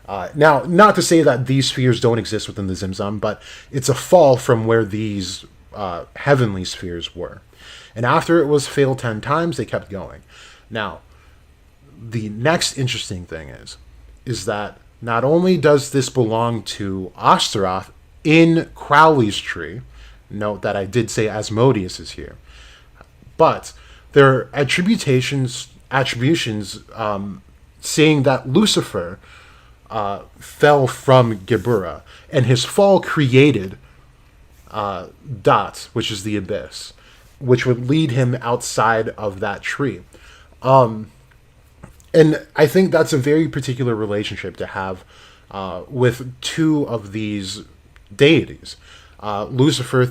Now, not to say that these spheres don't exist within the Zimzum, but it's a fall from where these heavenly spheres were. And after it was failed 10 times, they kept going. Now, the next interesting thing is that not only does this belong to Astaroth in Crowley's tree, note that I did say Asmodeus is here, but there are attributions saying that Lucifer fell from Geburah, and his fall created Dot, which is the abyss, which would lead him outside of that tree. And I think that's a very particular relationship to have with two of these deities. Lucifer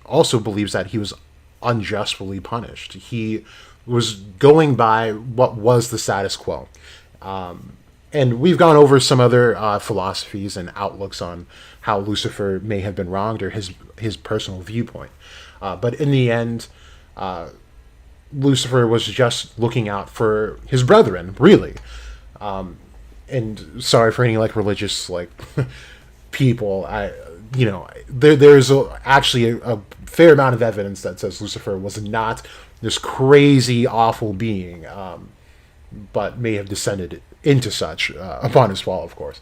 also believes that he was unjustly punished. He was going by what was the status quo. And we've gone over some other philosophies and outlooks on how Lucifer may have been wronged, or his personal viewpoint. But in the end, Lucifer was just looking out for his brethren, really. And sorry for any religious people. There's actually a fair amount of evidence that says Lucifer was not this crazy, awful being, but may have descended into such upon his fall, of course.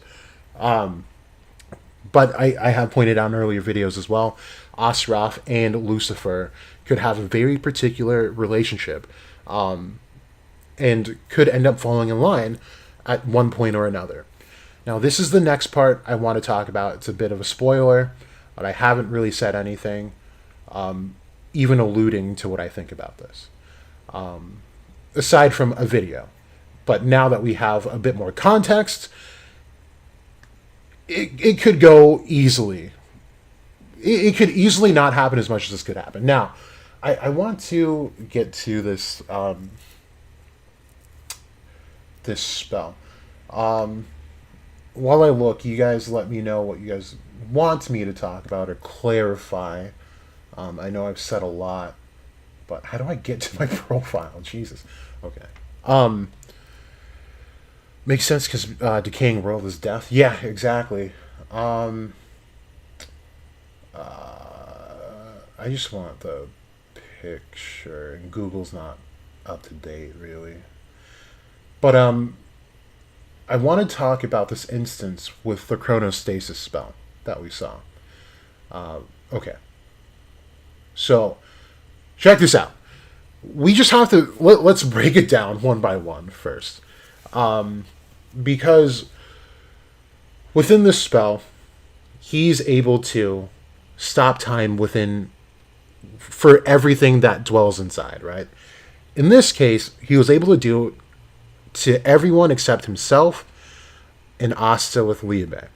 But I have pointed out in earlier videos as well, Astaroth and Lucifer could have a very particular relationship, and could end up falling in line at one point or another. Now, this is the next part I want to talk about. It's a bit of a spoiler, but I haven't really said anything, even alluding to what I think about this, aside from a video. But now that we have a bit more context, it could go easily. It could easily not happen as much as this could happen. Now, I want to get to this this spell. While I look, you guys let me know what you guys want me to talk about or clarify. I know I've said a lot, but how do I get to my profile? Jesus. Okay. Makes sense because decaying world is death. Yeah, exactly. I just want the picture, and Google's not up to date, really. But I want to talk about this instance with the Chronostasis spell that we saw. Okay. So, check this out. We just have to... Let's break it down one by one first. Because within this spell, he's able to stop time for everything that dwells inside, right? In this case, he was able to do it to everyone except himself and Asta with Liebe.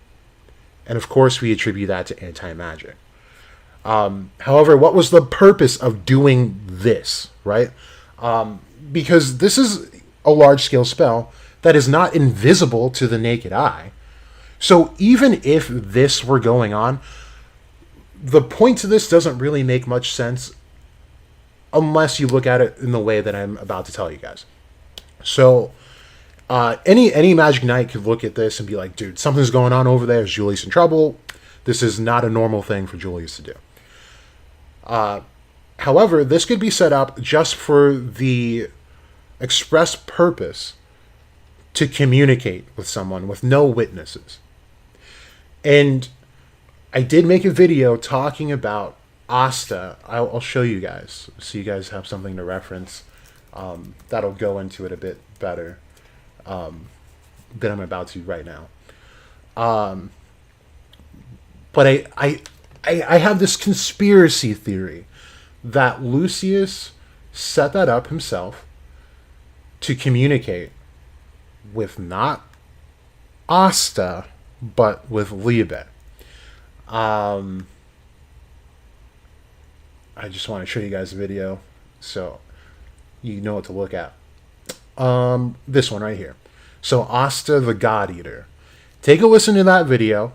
And of course, we attribute that to anti-magic. However, what was the purpose of doing this, right? Because this is a large-scale spell that is not invisible to the naked eye. So even if this were going on, the point to this doesn't really make much sense unless you look at it in the way that I'm about to tell you guys. So any Magic Knight could look at this and be like, dude, something's going on over there. Is Julius in trouble? This is not a normal thing for Julius to do. However, this could be set up just for the express purpose to communicate with someone with no witnesses. And I did make a video talking about Asta. I'll show you guys, so you guys have something to reference. That'll go into it a bit better than I'm about to right now. But I have this conspiracy theory that Lucius set that up himself to communicate with not Asta, but with Liebe. I just want to show you guys a video so you know what to look at. This one right here. So Asta the God Eater. Take a listen to that video.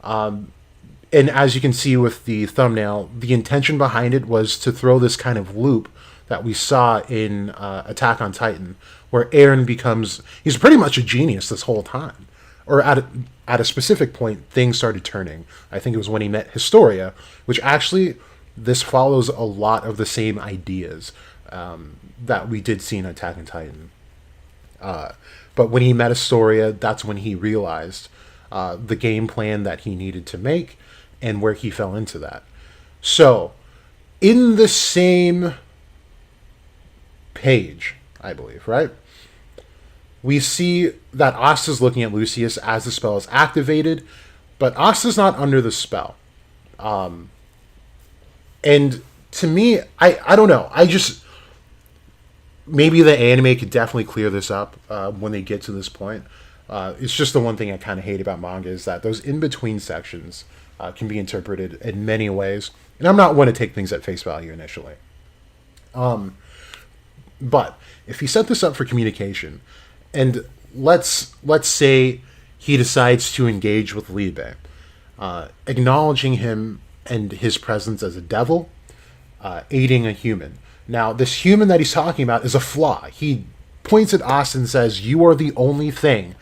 And as you can see with the thumbnail, the intention behind it was to throw this kind of loop that we saw in Attack on Titan, where Eren he's pretty much a genius this whole time. Or at a specific point, things started turning. I think it was when he met Historia, which actually, this follows a lot of the same ideas that we did see in Attack on Titan. But when he met Historia, that's when he realized the game plan that he needed to make and where he fell into that. So, in the same page, I believe, right? We see that Asta's looking at Lucius as the spell is activated, but Asta's not under the spell. And to me, I don't know. Maybe the anime could definitely clear this up when they get to this point. It's just the one thing I kind of hate about manga is that those in-between sections can be interpreted in many ways. And I'm not one to take things at face value initially. But if he set this up for communication, and let's say he decides to engage with Liebe, acknowledging him and his presence as a devil, aiding a human. Now, this human that he's talking about is a flaw. He points at us and says, "You are the only thing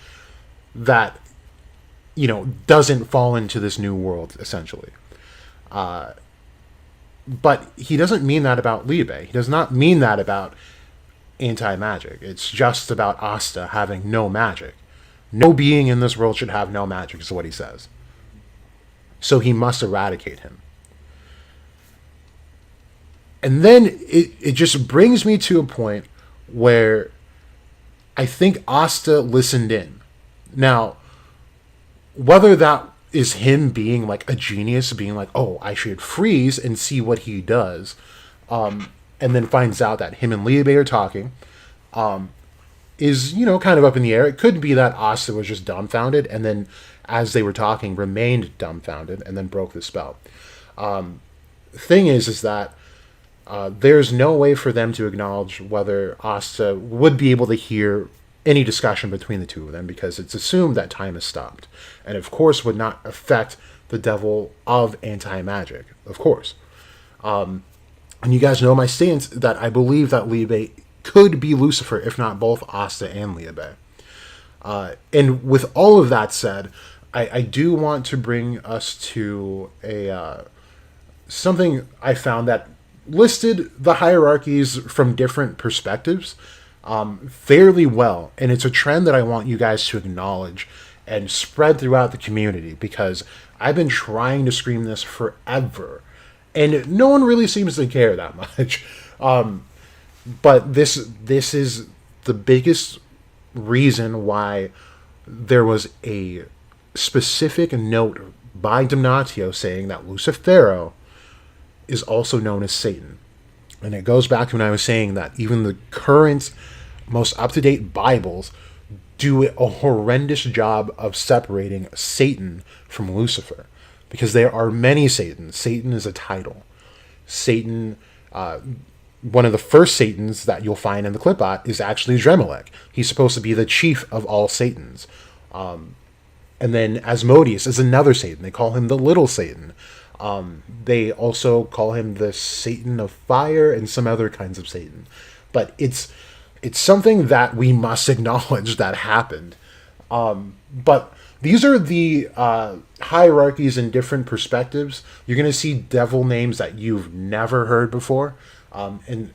that, doesn't fall into this new world," essentially. But he doesn't mean that about Liebe. He does not mean that about anti-magic. It's just about Asta having no magic. No being in this world should have no magic, is what he says. So he must eradicate him. And then it just brings me to a point where I think Asta listened in. Now, whether that is him being like a genius, being like, oh, I should freeze and see what he does, and then finds out that him and Liebe are talking, is, kind of up in the air. It could be that Asta was just dumbfounded, and then as they were talking, remained dumbfounded, and then broke the spell. Thing is that there's no way for them to acknowledge whether Asta would be able to hear any discussion between the two of them, because it's assumed that time has stopped, and of course would not affect the devil of anti-magic, of course. And you guys know my stance that I believe that Liebe could be Lucifer, if not both Asta and Liebe. And with all of that said, I do want to bring us to something I found that listed the hierarchies from different perspectives fairly well, and it's a trend that I want you guys to acknowledge and spread throughout the community, because I've been trying to scream this forever, and no one really seems to care that much. But this is the biggest reason why there was a specific note by Damnatio saying that Lucifero is also known as Satan. And it goes back to when I was saying that even the current, most up-to-date Bibles do a horrendous job of separating Satan from Lucifer. Because there are many Satans. Satan is a title. Satan, one of the first Satans that you'll find in the Clipot is actually Dremelech. He's supposed to be the chief of all Satans. And then Asmodeus is another Satan. They call him the Little Satan. They also call him the Satan of Fire and some other kinds of Satan. But it's something that we must acknowledge that happened. But these are the hierarchies in different perspectives. You're going to see devil names that you've never heard before. And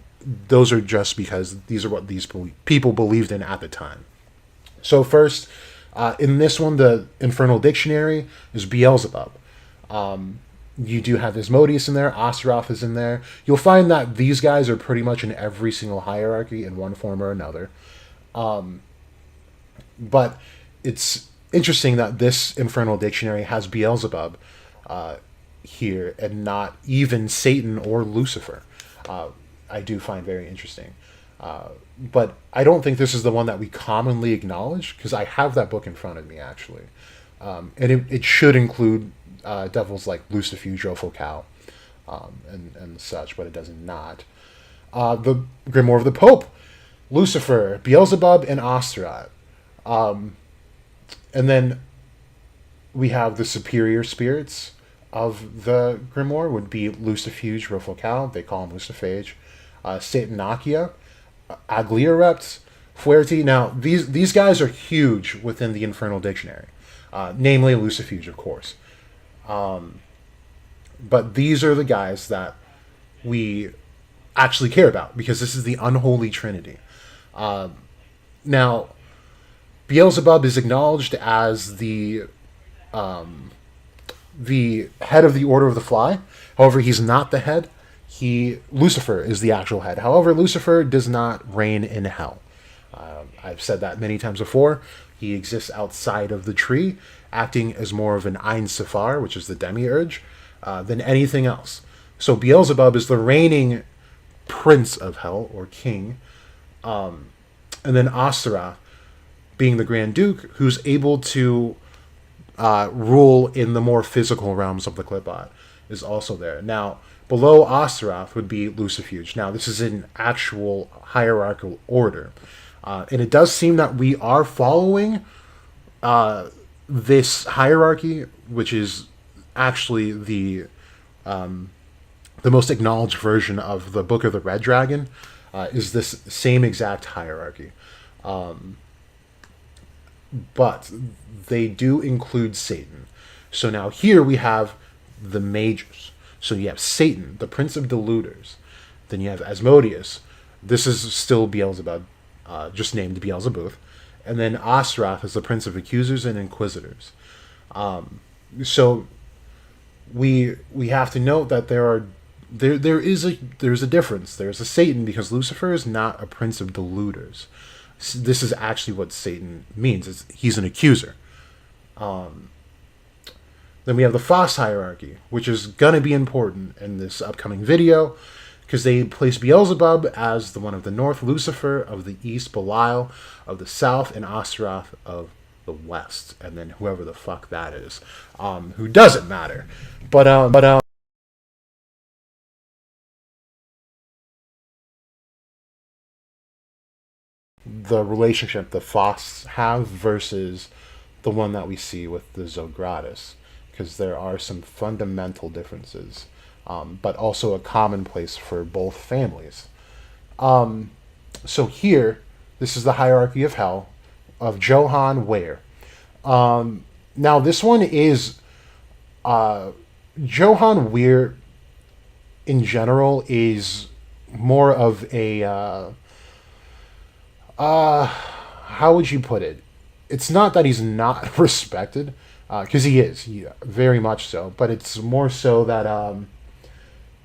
those are just because these are what these people believed in at the time. So first, in this one, the Infernal Dictionary is Beelzebub. You do have Asmodeus in there. Astaroth is in there. You'll find that these guys are pretty much in every single hierarchy in one form or another. But it's interesting that this Infernal Dictionary has Beelzebub here and not even Satan or Lucifer. I do find very interesting. But I don't think this is the one that we commonly acknowledge, because I have that book in front of me, actually. And it should include devils like Lucifuge, Rofocal, and such, but it does not. The Grimoire of the Pope, Lucifer, Beelzebub, and Astaroth. And then we have the superior spirits of the Grimoire would be Lucifuge, Rofocal, they call him Luciphage, Satanakia, Agliorept, Fuerte. Now, these guys are huge within the Infernal Dictionary, namely Lucifuge, of course. But these are the guys that we actually care about, because this is the unholy trinity. Now, Beelzebub is acknowledged as the head of the Order of the Fly. However, he's not the head. Lucifer is the actual head. However, Lucifer does not reign in hell. I've said that many times before. He exists outside of the tree, acting as more of an Ein Sephar, which is the demiurge, than anything else. So Beelzebub is the reigning prince of hell, or king. And then Astaroth being the Grand Duke, who's able to rule in the more physical realms of the Qliphoth is also there. Now, below Astaroth would be Lucifuge. Now, this is in actual hierarchical order. And it does seem that we are following this hierarchy, which is actually the most acknowledged version of the Book of the Red Dragon, is this same exact hierarchy. But they do include Satan. So now here we have the mages. So you have Satan, the prince of deluders. Then you have Asmodeus. This is still Beelzebub, just named Beelzebub. And then Astaroth is the prince of accusers and inquisitors. So we have to note that there's a difference. There's a Satan because Lucifer is not a prince of deluders. This is actually what Satan means. He's an accuser. Then we have the Phos hierarchy, which is going to be important in this upcoming video, because they place Beelzebub as the one of the north, Lucifer of the east, Belial of the south, and Astaroth of the west. And then whoever the fuck that is, who doesn't matter. But the relationship the Phos have versus the one that we see with the Zogratis, because there are some fundamental differences, but also a commonplace for both families. So here, this is the hierarchy of hell of Johann Weir. Now this one is Johann Weir in general is more of a how would you put it? It's not that he's not respected, because he is, very much so. But it's more so that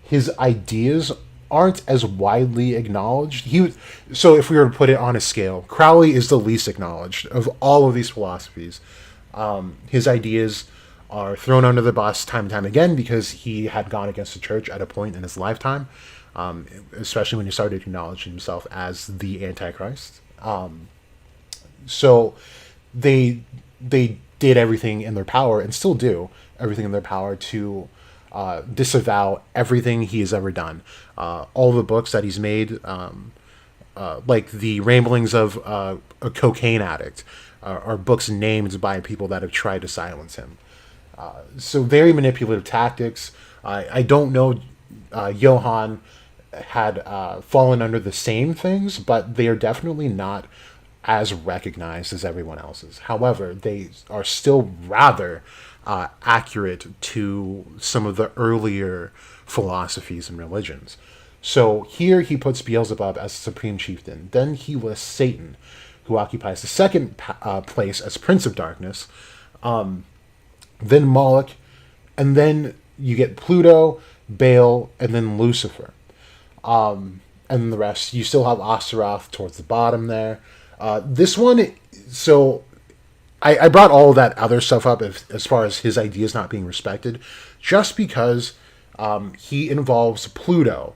his ideas aren't as widely acknowledged. So if we were to put it on a scale, Crowley is the least acknowledged of all of these philosophies. His ideas are thrown under the bus time and time again because he had gone against the church at a point in his lifetime, especially when he started acknowledging himself as the Antichrist. So they did everything in their power, and still do everything in their power, to disavow everything he has ever done. All the books that he's made, like the Ramblings of a Cocaine Addict, are books named by people that have tried to silence him. So very manipulative tactics. I don't know Johann had fallen under the same things, but they are definitely not as recognized as everyone else's. However, they are still rather accurate to some of the earlier philosophies and religions. So here he puts Beelzebub as supreme chieftain. Then he lists Satan, who occupies the second place as Prince of Darkness. Then Moloch, and then you get Pluto, Baal, and then Lucifer. And the rest, you still have Astaroth towards the bottom there. This one, so I brought all of that other stuff up as far as his ideas not being respected, just because he involves Pluto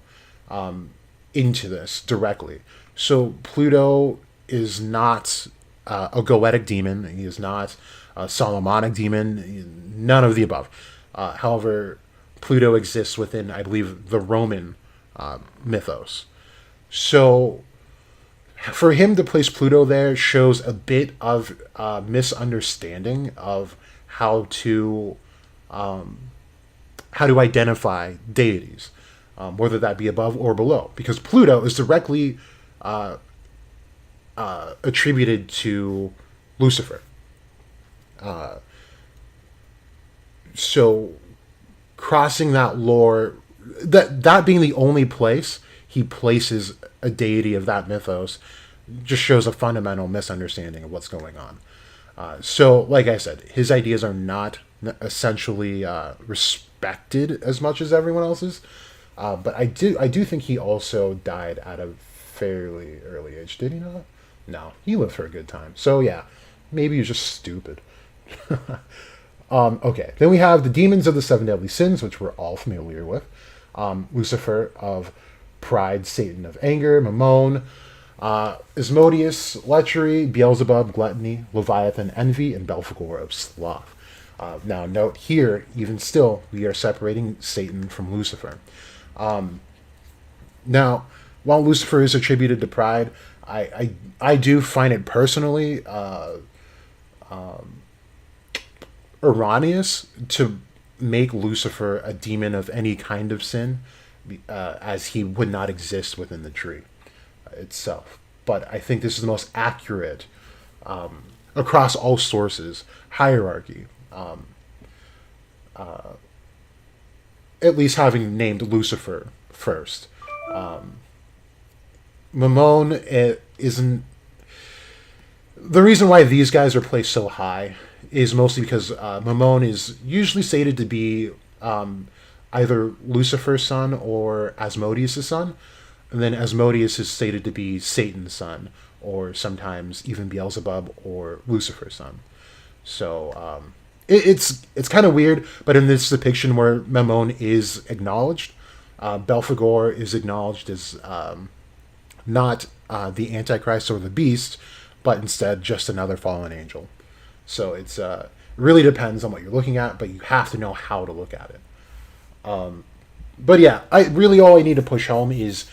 into this directly. So Pluto is not a goetic demon. He is not a Solomonic demon. None of the above. However, Pluto exists within, I believe, the Roman mythos. So for him to place Pluto there shows a bit of misunderstanding of how to identify deities, whether that be above or below, because Pluto is directly attributed to Lucifer. So crossing that lore, that being the only place he places a deity of that mythos, just shows a fundamental misunderstanding of what's going on. So, like I said, his ideas are not essentially respected as much as everyone else's. But I do think he also died at a fairly early age. Did he not? No, he lived for a good time. So yeah, maybe he's just stupid. Okay, then we have the demons of the seven deadly sins, which we're all familiar with. Lucifer of pride, Satan of anger, Mammon, Asmodeus, lechery, Beelzebub, gluttony, Leviathan, envy, and Belphegor of sloth. Now, note here, even still, we are separating Satan from Lucifer. Now, while Lucifer is attributed to pride, I do find it personally erroneous to make Lucifer a demon of any kind of sin, as he would not exist within the tree itself. But I think this is the most accurate across all sources hierarchy. At least having named Lucifer first. Mammon isn't. The reason why these guys are placed so high is mostly because Mammon is usually stated to be either Lucifer's son or Asmodeus' son, and then Asmodeus is stated to be Satan's son, or sometimes even Beelzebub or Lucifer's son. So it's kind of weird, but in this depiction where Mammon is acknowledged, Belphegor is acknowledged as not the Antichrist or the Beast, but instead just another fallen angel. So it really depends on what you're looking at, but you have to know how to look at it. But yeah, all I need to push home is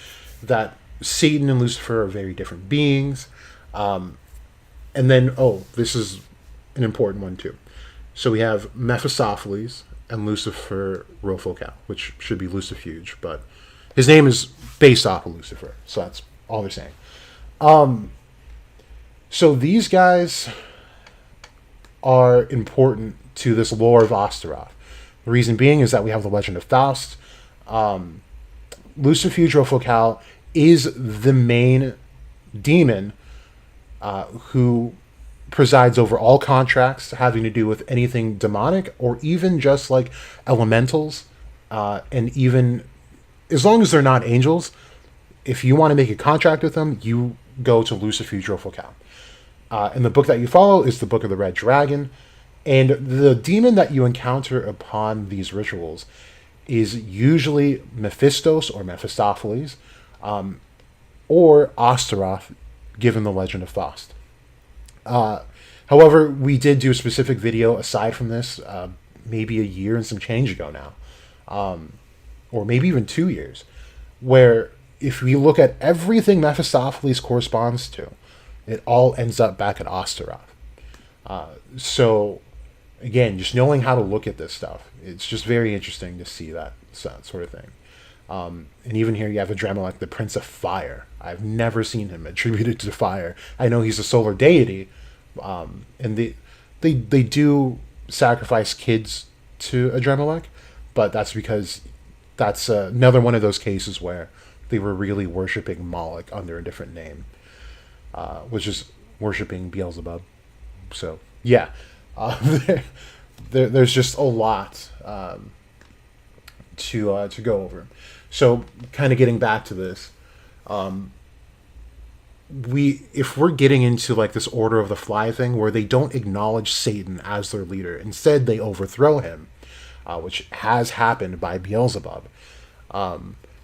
that Satan and Lucifer are very different beings. And then, this is an important one too. So we have Mephistopheles and Lucifer Rofocal, which should be Lucifuge, but his name is based off of Lucifer, so that's all they're saying. So these guys are important to this lore of Astaroth. The reason being is that we have the legend of Faust. Lucifuge Rofocal is the main demon who presides over all contracts having to do with anything demonic or even just like elementals, and even as long as they're not angels, if you want to make a contract with them, you go to Lucifuge Rofocal. And the book that you follow is the Book of the Red Dragon, and the demon that you encounter upon these rituals is usually Mephistos or Mephistopheles, or Astaroth, given the legend of Faust. However, we did do a specific video aside from this, maybe a year and some change ago now, or maybe even 2 years, where if we look at everything Mephistopheles corresponds to, it all ends up back at Astaroth. So, again, just knowing how to look at this stuff, it's just very interesting to see that sort of thing. And even here you have Adremelech, the Prince of Fire. I've never seen him attributed to fire. I know he's a solar deity, and they do sacrifice kids to Adremelech, but that's because that's another one of those cases where they were really worshipping Moloch under a different name, which is worshipping Beelzebub. So yeah, there's just a lot to go over. So kind of getting back to this, if we're getting into like this Order of the Fly thing where they don't acknowledge Satan as their leader, instead they overthrow him, which has happened by Beelzebub.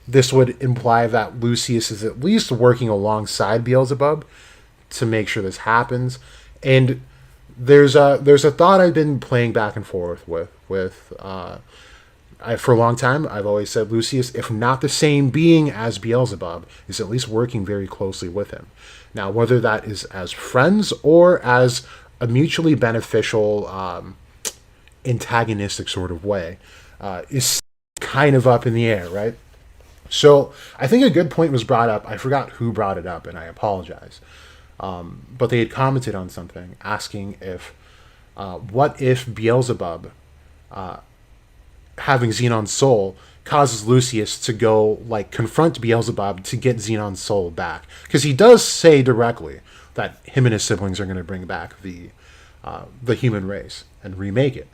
This would imply that Lucius is at least working alongside Beelzebub to make sure this happens. And there's a thought I've been playing back and forth with for a long time. I've always said Lucius, if not the same being as Beelzebub, is at least working very closely with him. Now, whether that is as friends or as a mutually beneficial, antagonistic sort of way, is kind of up in the air, right? So I think a good point was brought up. I forgot who brought it up, and I apologize. But they had commented on something, asking if, what if Beelzebub, having Xenon's soul, causes Lucius to go like confront Beelzebub to get Xenon's soul back? Because he does say directly that him and his siblings are going to bring back the human race and remake it.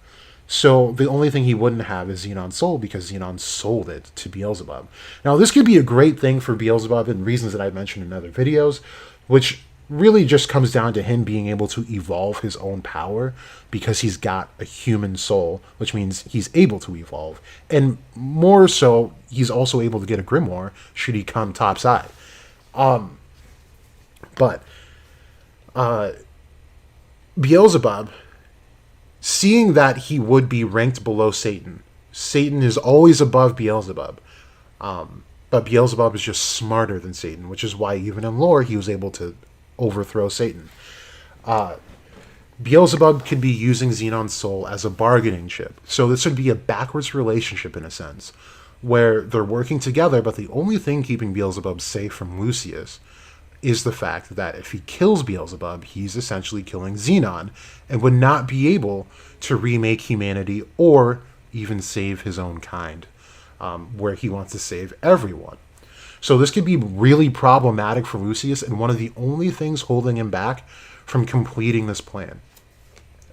So the only thing he wouldn't have is Xenon's soul, because Xenon sold it to Beelzebub. Now, this could be a great thing for Beelzebub in reasons that I've mentioned in other videos, which really just comes down to him being able to evolve his own power because he's got a human soul, which means he's able to evolve. And more so, he's also able to get a grimoire should he come topside. But Beelzebub seeing that he would be ranked below Satan. Satan is always above Beelzebub. But Beelzebub is just smarter than Satan, which is why even in lore he was able to overthrow Satan. Beelzebub could be using Xenon's soul as a bargaining chip. So this would be a backwards relationship in a sense, where they're working together, but the only thing keeping Beelzebub safe from Lucius is the fact that if he kills Beelzebub, he's essentially killing Xenon and would not be able to remake humanity or even save his own kind, where he wants to save everyone. So this could be really problematic for Lucius and one of the only things holding him back from completing this plan.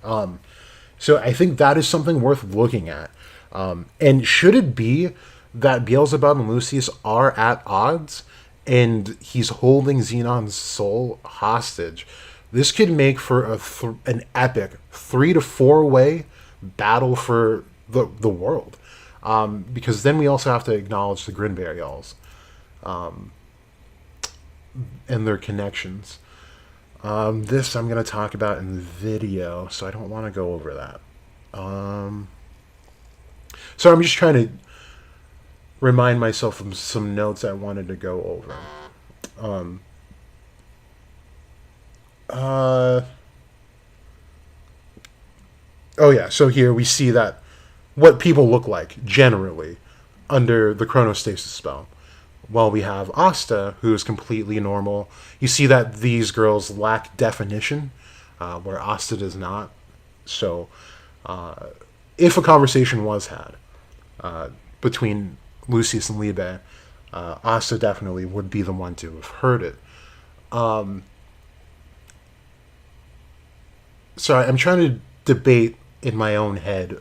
So I think that is something worth looking at. And should it be that Beelzebub and Lucius are at odds and he's holding Xenon's soul hostage, this could make for an epic 3 to 4 way battle for the world. Because then we also have to acknowledge the Grinburials and their connections. This I'm going to talk about in the video, so I don't want to go over that. So I'm just trying to remind myself of some notes I wanted to go over. Oh yeah, so here we see that what people look like generally under the Chronostasis spell. Well, we have Asta, who is completely normal. You see that these girls lack definition, where Asta does not. So, if a conversation was had between Lucius and Liebe, Asta definitely would be the one to have heard it. So I'm trying to debate in my own head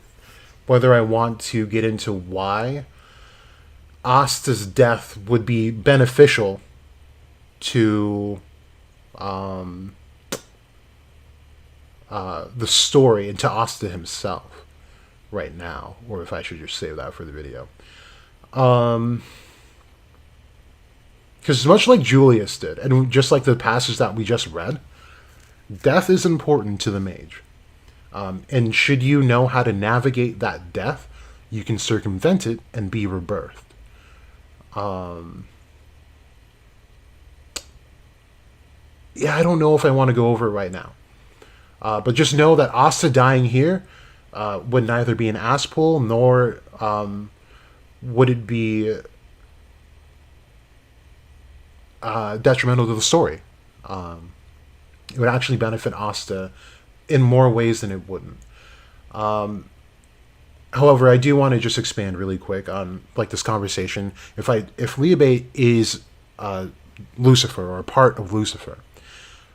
whether I want to get into why Asta's death would be beneficial to the story and to Asta himself right now, or if I should just save that for the video. Because much like Julius did, and just like the passage that we just read, death is important to the mage. And should you know how to navigate that death, you can circumvent it and be rebirthed. Yeah, I don't know if I want to go over it right now. But just know that Asta dying here would neither be an ass pull, nor would it be detrimental to the story. It would actually benefit Asta in more ways than it wouldn't. However, I do want to just expand really quick on like this conversation. If Liebe is Lucifer or a part of Lucifer,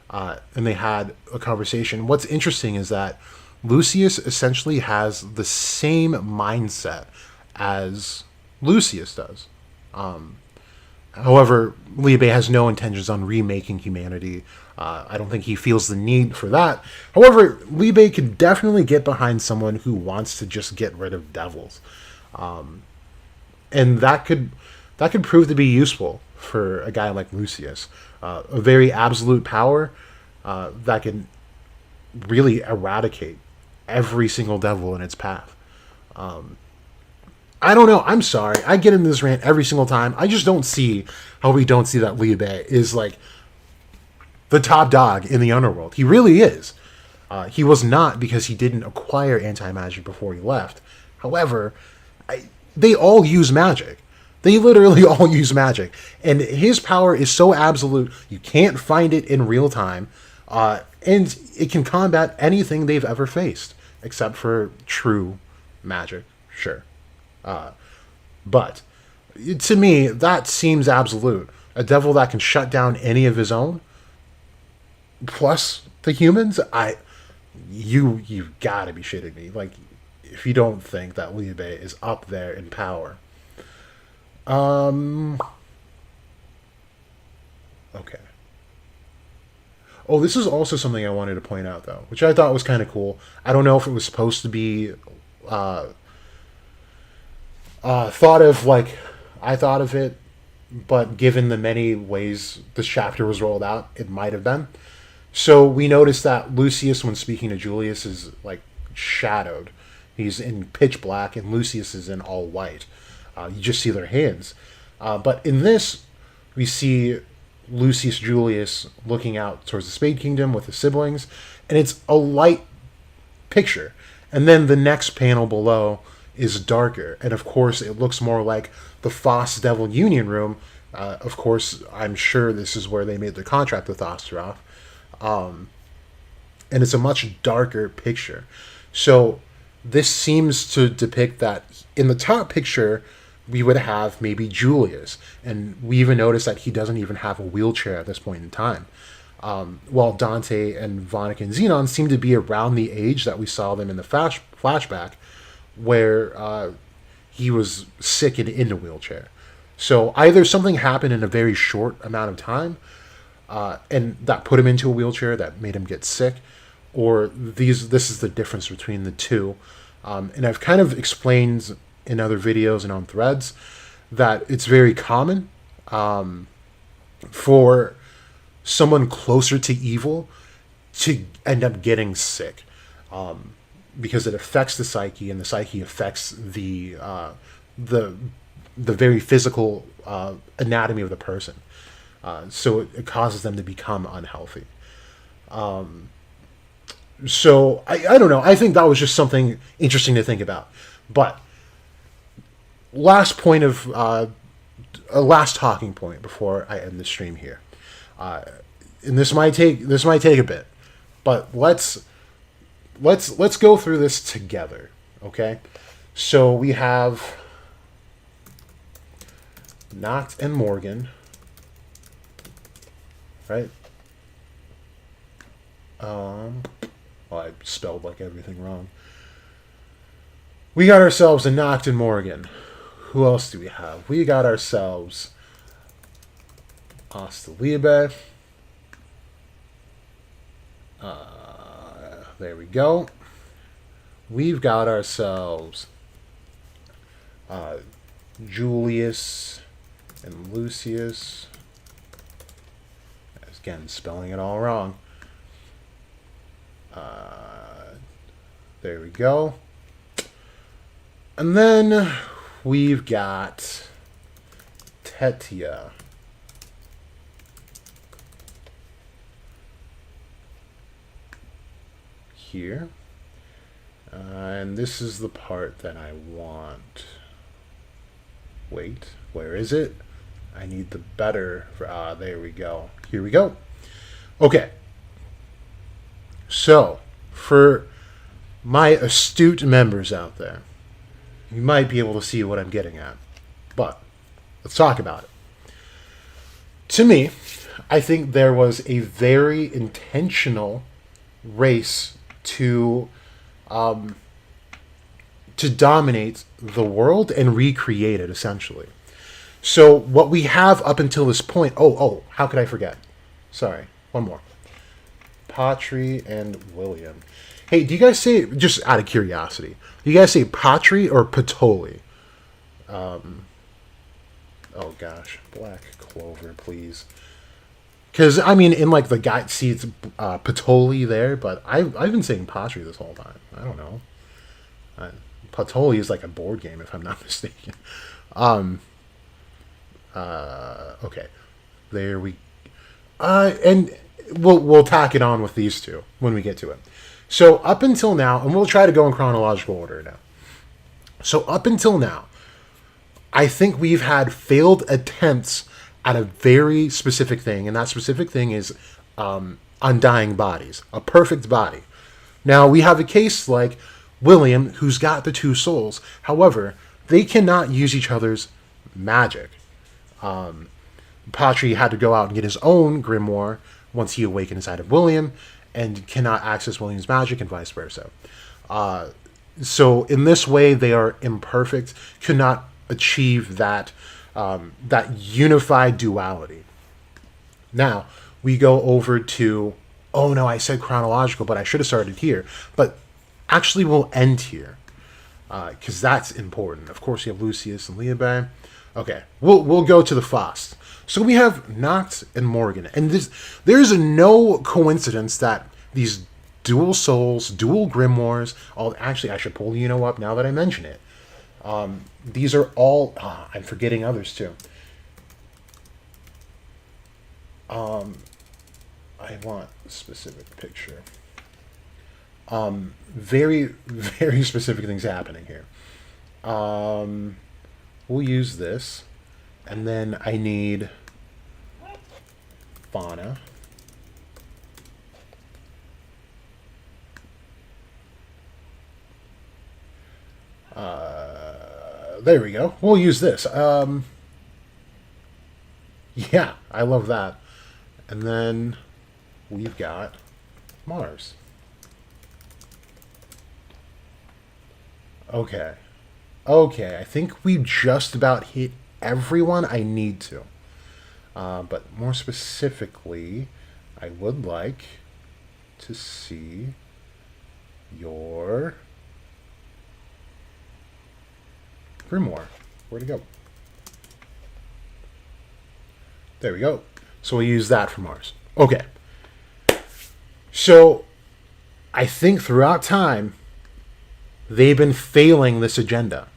and they had a conversation, what's interesting is that Lucius essentially has the same mindset as Lucius does. However, Liebe has no intentions on remaking humanity. I don't think he feels the need for that. However, Liebe can definitely get behind someone who wants to just get rid of devils. And that could prove to be useful for a guy like Lucius. A very absolute power that can really eradicate every single devil in its path. I don't know. I'm sorry. I get into this rant every single time. I just don't see how we don't see that Liebe is like the top dog in the underworld. He really is. He was not because he didn't acquire anti-magic before he left. However, they all use magic. They literally all use magic. And his power is so absolute, you can't find it in real time. And it can combat anything they've ever faced, except for true magic. Sure. But to me, that seems absolute. A devil that can shut down any of his own, plus the humans, you've got to be shitting me. Like, if you don't think that Liebe is up there in power. Okay. Oh, this is also something I wanted to point out, though, which I thought was kind of cool. I don't know if it was supposed to be thought of like I thought of it, but given the many ways this chapter was rolled out, it might have been. So we noticed that Lucius, when speaking to Julius, is like shadowed. He's in pitch black, and Lucius is in all white. You just see their hands. But in this, we see Lucius Julius looking out towards the Spade Kingdom with his siblings, and it's a light picture. And then the next panel below is darker, and of course it looks more like the Foss Devil Union Room. Of course, I'm sure this is where they made the contract with Osteroth. And it's a much darker picture. So this seems to depict that in the top picture, we would have maybe Julius. And we even notice that he doesn't even have a wheelchair at this point in time. While Dante and Vonik and Xenon seem to be around the age that we saw them in the flashback, where he was sick and in a wheelchair. So either something happened in a very short amount of time, and that put him into a wheelchair, that made him get sick, or this is the difference between the two. And I've kind of explained in other videos and on threads that it's very common for someone closer to evil to end up getting sick, because it affects the psyche, and the psyche affects the very physical anatomy of the person. So it causes them to become unhealthy. So I don't know. I think that was just something interesting to think about. But last point of a last talking point before I end the stream here. And this might take a bit, but let's go through this together, okay? So we have Noct and Morgan, right? I spelled like everything wrong. We got ourselves a Noct and Morgan. Who else do we have? We got ourselves Astaliebe. There we go. We've got ourselves Julius and Lucius. Again, spelling it all wrong. There we go. And then we've got Tetia. Here. And this is the part that I want. Wait, where is it? I need the better. There we go. Here we go. Okay. So, for my astute members out there, you might be able to see what I'm getting at. But, let's talk about it. To me, I think there was a very intentional race to dominate the world and recreate it, essentially. So what we have up until this point... Oh, how could I forget? Sorry, one more. Patri and William. Hey, do you guys say, just out of curiosity, do you guys say Patri or Patoli? Oh gosh, Black Clover, please. Because, I mean, in like the guide, see it's Patoli there, but I've been saying Patri this whole time. I don't know. Patoli is like a board game, if I'm not mistaken. Okay. There we... and we'll tack it on with these two when we get to it. So up until now, and we'll try to go in chronological order now. So up until now, I think we've had failed attempts at a very specific thing, and that specific thing is undying bodies, a perfect body. Now, we have a case like William, who's got the two souls. However, they cannot use each other's magic. Patri had to go out and get his own grimoire once he awakened inside of William, and cannot access William's magic, and vice versa. So in this way, they are imperfect, could not achieve that unified duality. Now, we go over to... Oh no, I said chronological, but I should have started here. But actually, we'll end here, because that's important. Of course, you have Lucius and Liebe. Okay, we'll go to the Foss. So we have Noct and Morgan, and there's no coincidence that these dual souls, dual grimoires. All actually, I should pull the up now that I mention it. These are all. I'm forgetting others too. I want a specific picture. Very, very specific things happening here. We'll use this, and then I need fauna. There we go. We'll use this. Yeah, I love that. And then we've got Mars. Okay. Okay, I think we just about hit everyone I need to. But more specifically, I would like to see your grimoire. Where'd it go? There we go. So we'll use that for Mars. Okay. So I think throughout time, they've been failing this agenda.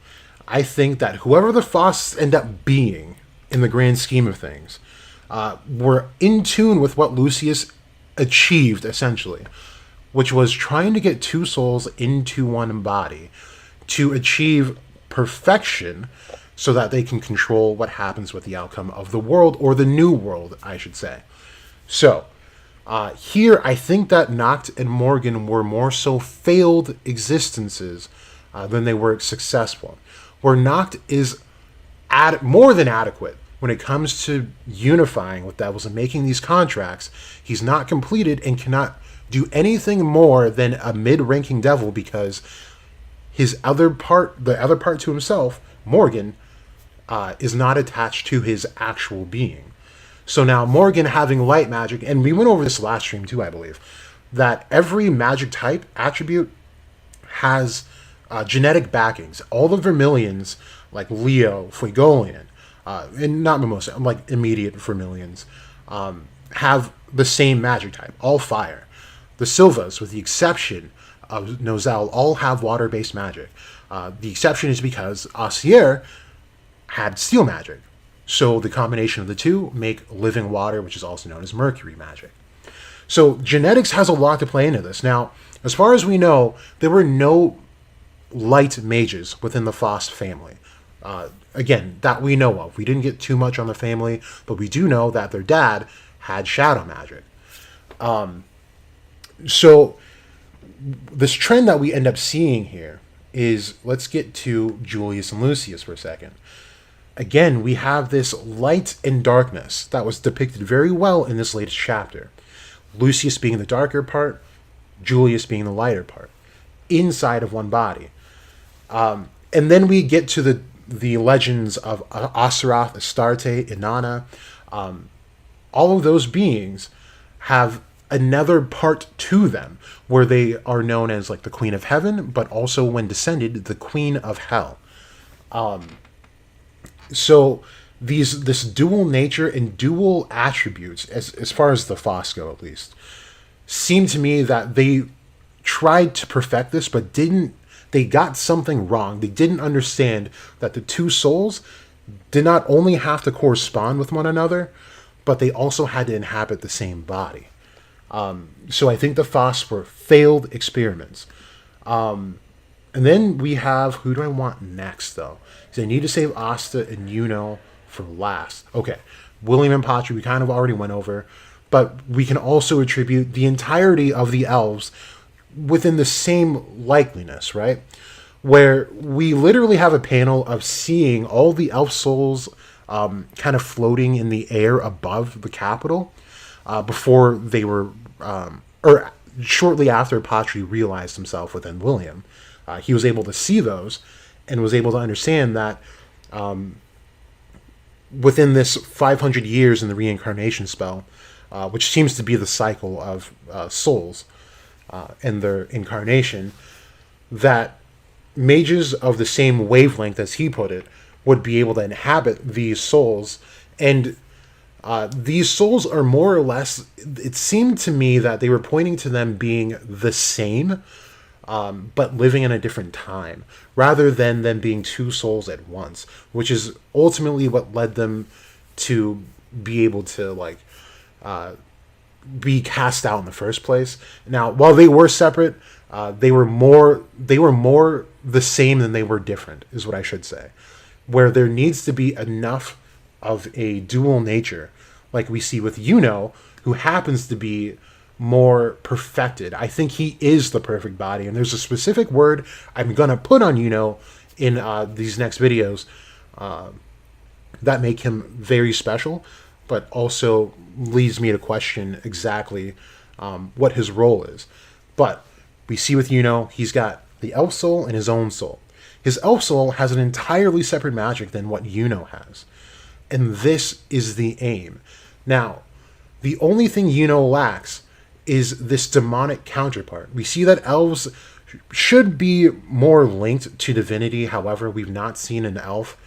I think that whoever the Fosts end up being in the grand scheme of things, were in tune with what Lucius achieved, essentially, which was trying to get two souls into one body to achieve perfection so that they can control what happens with the outcome of the world, or the new world, I should say. So, here, I think that Noct and Morgan were more so failed existences than they were successful. Where Noct is more than adequate when it comes to unifying with devils and making these contracts. He's not completed and cannot do anything more than a mid-ranking devil, because his other part, the other part to himself, Morgan, is not attached to his actual being. So now Morgan having light magic, and we went over this last stream too, I believe, that every magic type attribute has genetic backings. All the Vermilions, like Leo, Fuegolian, and not Mimosa, like immediate Vermilions, have the same magic type, all fire. The Silvas, with the exception of Nozel, all have water-based magic. The exception is because Acier had steel magic. So the combination of the two make living water, which is also known as mercury magic. So genetics has a lot to play into this. Now, as far as we know, there were no light mages within the Fost family. Again, that we know of. We didn't get too much on the family, but we do know that their dad had shadow magic. So this trend that we end up seeing here is, let's get to Julius and Lucius for a second. Again, we have this light and darkness that was depicted very well in this latest chapter. Lucius being the darker part, Julius being the lighter part, inside of one body. And then we get to the legends of Aseroth, Astarte, Inanna. All of those beings have another part to them, where they are known as like the Queen of Heaven, but also, when descended, the Queen of Hell. So this dual nature and dual attributes, as far as the Foss go at least, seem to me that they tried to perfect this, but didn't. They got something wrong. They didn't understand that the two souls did not only have to correspond with one another, but they also had to inhabit the same body. So I think the Foss were failed experiments. And then we have, who do I want next, though? Because I need to save Asta and Yuno for last. Okay, William and Patri, we kind of already went over. But we can also attribute the entirety of the elves within the same likeliness, right? Where we literally have a panel of seeing all the elf souls kind of floating in the air above the capital before they were, or shortly after Patri realized himself within William. He was able to see those and was able to understand that within this 500 years in the reincarnation spell, which seems to be the cycle of souls and their incarnation, that mages of the same wavelength, as he put it, would be able to inhabit these souls and These souls are more or less, it seemed to me that they were pointing to them being the same, but living in a different time, rather than them being two souls at once, which is ultimately what led them to be able to, like, be cast out in the first place. Now, while they were separate, they were more the same than they were different, is what I should say. Where there needs to be enough of a dual nature, like we see with Yuno, who happens to be more perfected. I think he is the perfect body, and there's a specific word I'm gonna put on Yuno in these next videos that make him very special, but also leads me to question exactly what his role is. But we see with Yuno, he's got the elf soul and his own soul. His elf soul has an entirely separate magic than what Yuno has. And this is the aim. Now, the only thing Yuno lacks is this demonic counterpart. We see that elves should be more linked to divinity. However, we've not seen an elf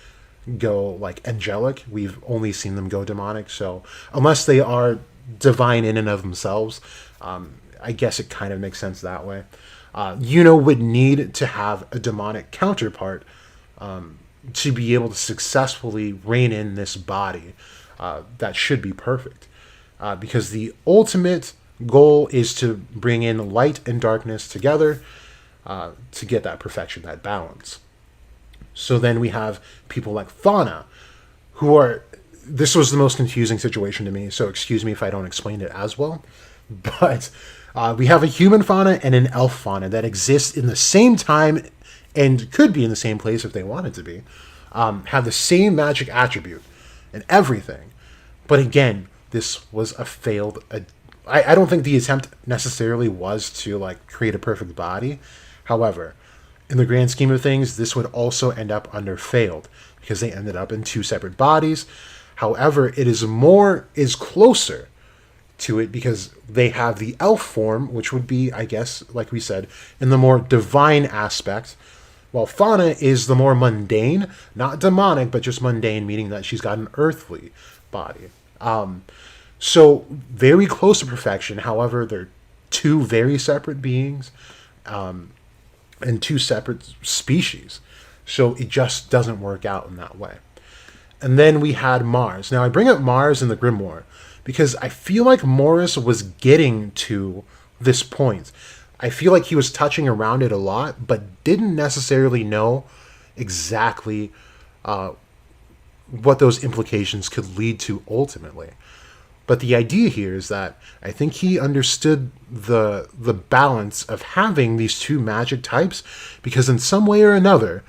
go, like, angelic. We've only seen them go demonic. So unless they are divine in and of themselves, I guess it kind of makes sense that way. Yuno would need to have a demonic counterpart to be able to successfully rein in this body that should be perfect. Because the ultimate goal is to bring in light and darkness together to get that perfection, that balance. So then we have people like Fauna, who are... This was the most confusing situation to me, so excuse me if I don't explain it as well. But we have a human fauna and an elf fauna that exist in the same time and could be in the same place if they wanted to be. Have the same magic attribute and everything. But again, this was a failed... I don't think the attempt necessarily was to, like, create a perfect body. However, in the grand scheme of things, this would also end up under failed, because they ended up in two separate bodies. However, it is closer to it because they have the elf form, which would be, I guess, like we said, in the more divine aspect, while Fauna is the more mundane, not demonic, but just mundane, meaning that she's got an earthly body. So very close to perfection. However, they're two very separate beings and two separate species. So it just doesn't work out in that way. And then we had Mars. Now, I bring up Mars in the Grimoire because I feel like Morris was getting to this point. I feel like he was touching around it a lot, but didn't necessarily know exactly what those implications could lead to ultimately. But the idea here is that I think he understood the balance of having these two magic types, because in some way or another,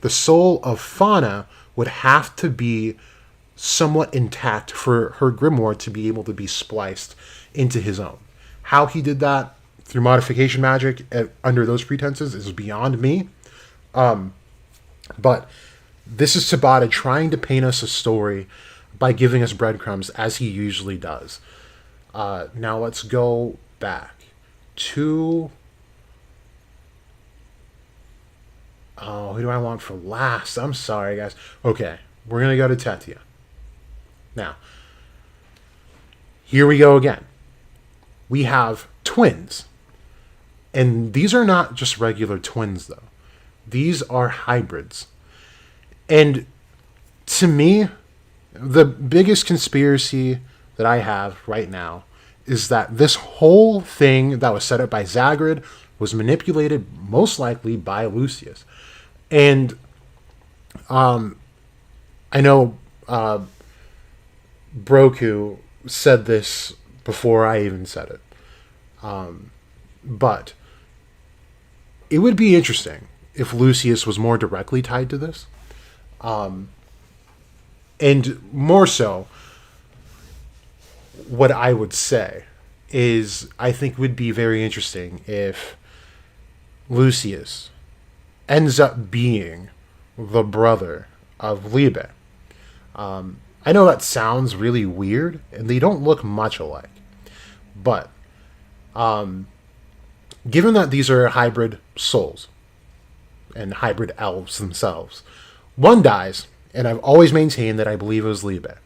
the soul of Fauna would have to be somewhat intact for her grimoire to be able to be spliced into his own. How he did that through modification magic under those pretenses is beyond me. But this is Tabata trying to paint us a story by giving us breadcrumbs, as he usually does. Now let's go back to... Oh, who do I want for last? I'm sorry, guys. Okay, we're going to go to Tetia. Now, here we go again. We have twins. And these are not just regular twins, though. These are hybrids. And to me, the biggest conspiracy that I have right now is that this whole thing that was set up by Zagrid was manipulated most likely by Lucius. And I know Broku said this before I even said it. But it would be interesting if Lucius was more directly tied to this. And more so, what I would say is I think it would be very interesting if Lucius ends up being the brother of Liebe. I know that sounds really weird, and they don't look much alike. But given that these are hybrid souls and hybrid elves themselves, one dies, and I've always maintained that I believe it was Liebe.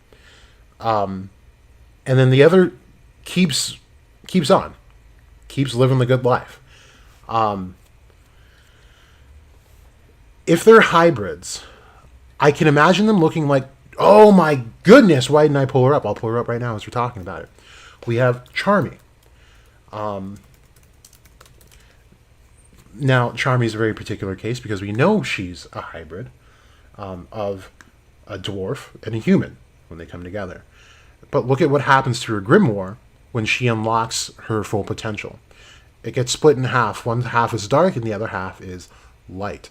and then the other keeps on, keeps living the good life. If they're hybrids, I can imagine them looking like, oh my goodness, why didn't I pull her up? I'll pull her up right now as we're talking about it. We have Charmy. Now, Charmy is a very particular case because we know she's a hybrid of a dwarf and a human when they come together. But look at what happens to her grimoire when she unlocks her full potential. It gets split in half. One half is dark and the other half is light.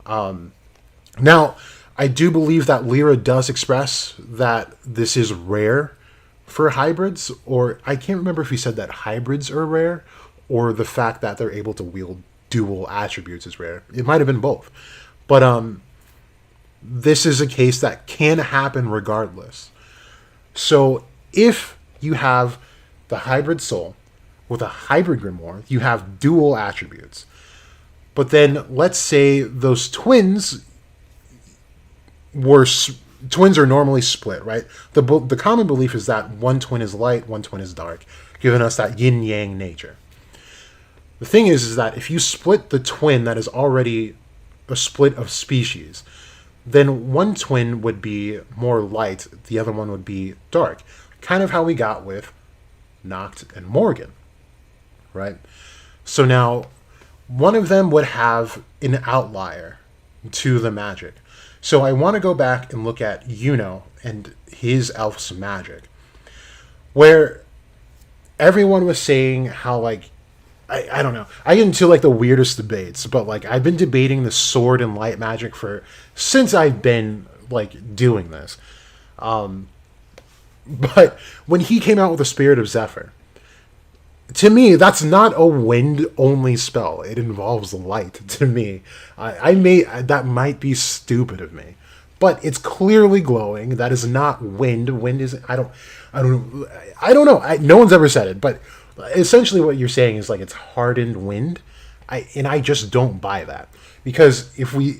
Now, I do believe that Lyra does express that this is rare for hybrids, or I can't remember if he said that hybrids are rare, or the fact that they're able to wield dual attributes is rare. It might have been both. But this is a case that can happen regardless. So if you have the hybrid soul with a hybrid grimoire, you have dual attributes. But then let's say those twins are normally split, right? The common belief is that one twin is light, one twin is dark, giving us that yin-yang nature. The thing is that if you split the twin that is already a split of species, then one twin would be more light, the other one would be dark. Kind of how we got with Noct and Morgan, right? So now, one of them would have an outlier to the magic. So I want to go back and look at Yuno and his elf's magic, where everyone was saying how, like, I don't know. I get into, like, the weirdest debates, but, like, I've been debating the sword and light magic since I've been, like, doing this. But when he came out with the Spirit of Zephyr, to me, that's not a wind-only spell. It involves light, to me. That might be stupid of me. But it's clearly glowing. That is not wind. Wind is... I don't know. No one's ever said it, but essentially what you're saying is, like, it's hardened wind. I just don't buy that. Because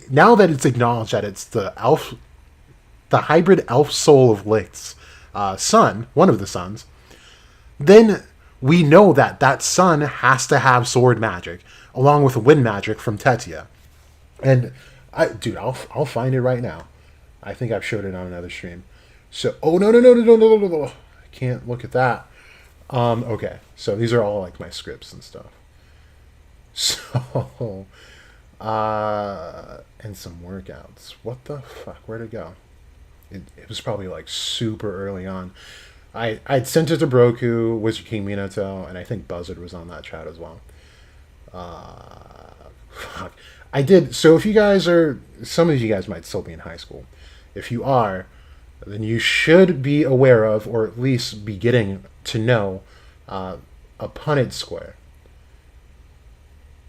now that it's acknowledged that it's the hybrid elf soul of Licht's son, one of the sons, then we know that son has to have sword magic, along with wind magic from Tetia. And, I'll find it right now. I think I've showed it on another stream. So, no. I can't look at that. Okay, so these are all, like, my scripts and stuff. So, and some workouts. What the fuck? Where'd it go? It was probably, like, super early on. I'd sent it to Broku, Wizard King Minato, and I think Buzzard was on that chat as well. Fuck. I did. So if you guys some of you guys might still be in high school. If you are, then you should be aware of, or at least be getting to know, a Punnett square.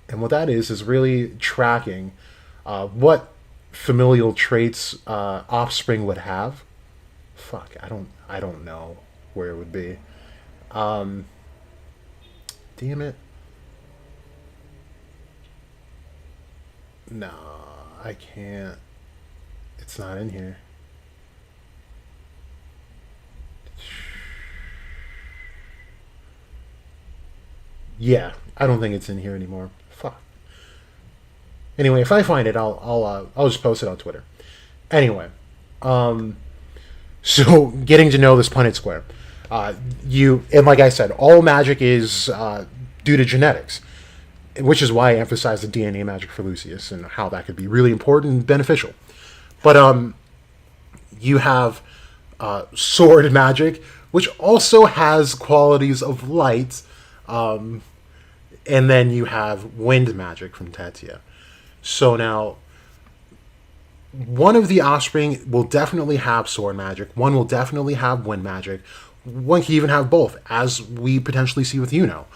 And what that is really tracking what familial traits offspring would have. Fuck, I don't know where it would be. Damn it. No, I can't. It's not in here. Yeah, I don't think it's in here anymore. Fuck. Anyway, if I find it, I'll just post it on Twitter. Anyway, so getting to know this Punnett square, and like I said, all magic is due to genetics, which is why I emphasize the DNA magic for Lucius and how that could be really important and beneficial. But you have sword magic, which also has qualities of light. And then you have wind magic from Tetia. So now, one of the offspring will definitely have sword magic. One will definitely have wind magic. One can even have both, as we potentially see with Yuno.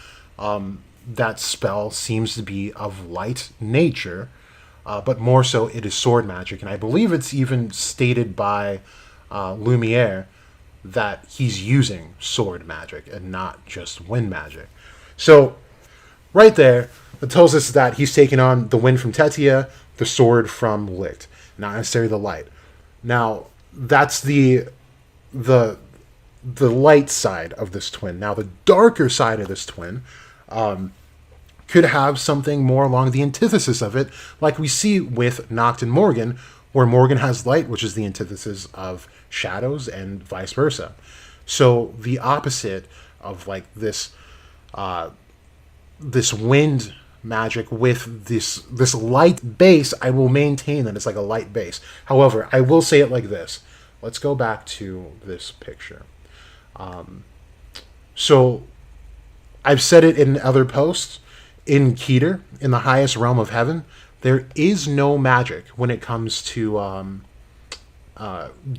That spell seems to be of light nature, but more so it is sword magic. And I believe it's even stated by Lumiere that he's using sword magic and not just wind magic. So, right there, it tells us that he's taken on the wind from Tetia, the sword from Licht, not necessarily the light. Now, that's the the light side of this twin. Now, the darker side of this twin could have something more along the antithesis of it, like we see with Noct and Morgan, where Morgan has light, which is the antithesis of shadows, and vice versa. So the opposite of like this this wind magic with this light base, I will maintain that it's like a light base. However, I will say it like this. Let's go back to this picture. So I've said it in other posts. In Keter, in the highest realm of heaven, there is no magic when it comes to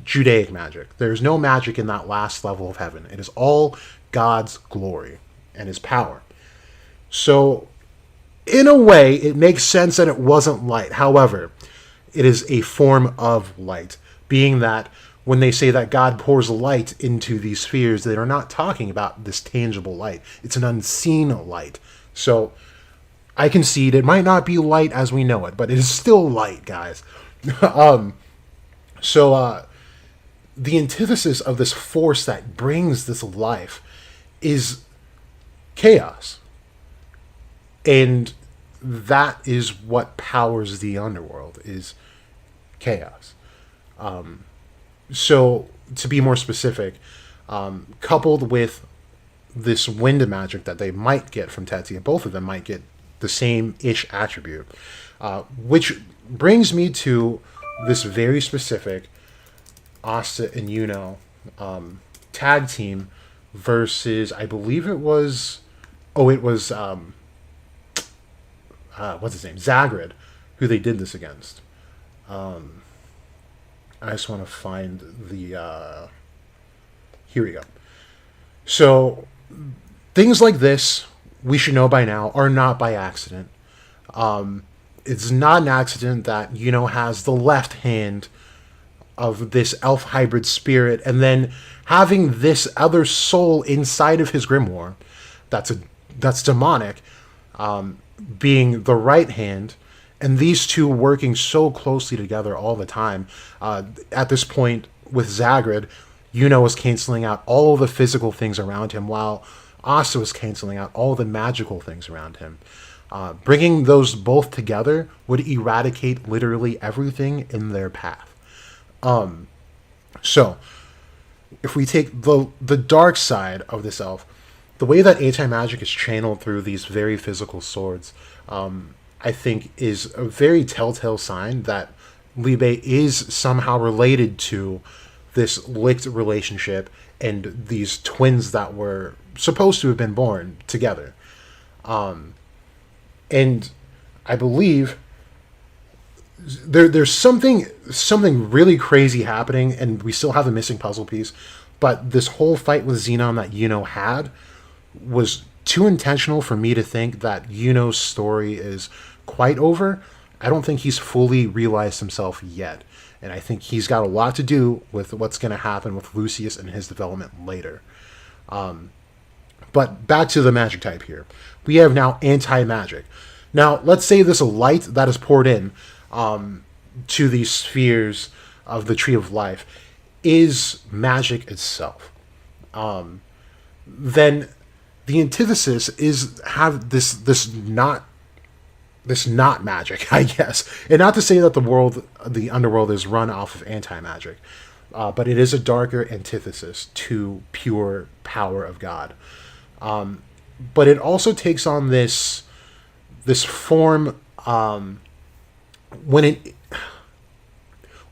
Judaic magic. There's no magic in that last level of heaven. It is all God's glory and his power. So, in a way, it makes sense that it wasn't light. However, it is a form of light, being that when they say that God pours light into these spheres, they are not talking about this tangible light. It's an unseen light. So, I concede it might not be light as we know it, but it is still light, guys. So the antithesis of this force that brings this life is chaos. And that is what powers the underworld, is chaos. So to be more specific, coupled with this wind magic that they might get from Tetia, both of them might get the same-ish attribute, which brings me to this very specific Asta and Yuno tag team versus, I believe it was, what's his name? Zagrid, who they did this against. I just want to find the, here we go. So, things like this, we should know by now, are not by accident. It's not an accident that Yuno has the left hand of this elf hybrid spirit, and then having this other soul inside of his grimoire that's demonic, being the right hand, and these two working so closely together all the time. At this point, with Zagrid, Yuno is canceling out all the physical things around him, while Asta is canceling out all the magical things around him. Bringing those both together would eradicate literally everything in their path. So, if we take the dark side of this elf, the way that anti-magic is channeled through these very physical swords, I think is a very telltale sign that Libe is somehow related to this linked relationship and these twins that were supposed to have been born together. And I believe there's something really crazy happening, and we still have a missing puzzle piece, but this whole fight with Xenon that Yuno had was too intentional for me to think that Yuno's story is quite over. I don't think he's fully realized himself yet, and I think he's got a lot to do with what's going to happen with Lucius and his development later. But back to the magic type here. We have now anti-magic. Now, let's say this light that is poured in to these spheres of the Tree of Life is magic itself. Then the antithesis is have this not magic, I guess. And not to say that the underworld is run off of anti-magic, but it is a darker antithesis to pure power of God. But it also takes on this form when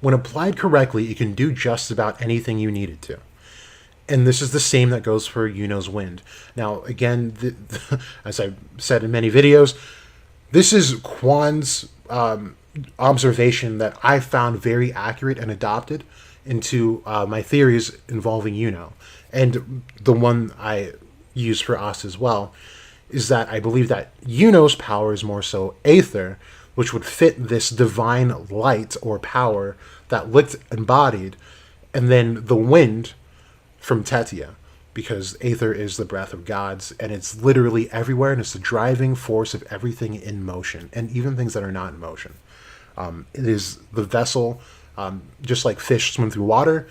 applied correctly, it can do just about anything you need it to. And this is the same that goes for Yuno's Wind. Now, again, as I've said in many videos, this is Kwan's observation that I found very accurate and adopted into my theories involving Yuno. And the one I use for Asta as well is that I believe that Yuno's power is more so Aether, which would fit this divine light or power that Licht embodied, and then the wind from Tetia, because Aether is the breath of gods, and it's literally everywhere, and it's the driving force of everything in motion, and even things that are not in motion. It is the vessel, just like fish swim through water.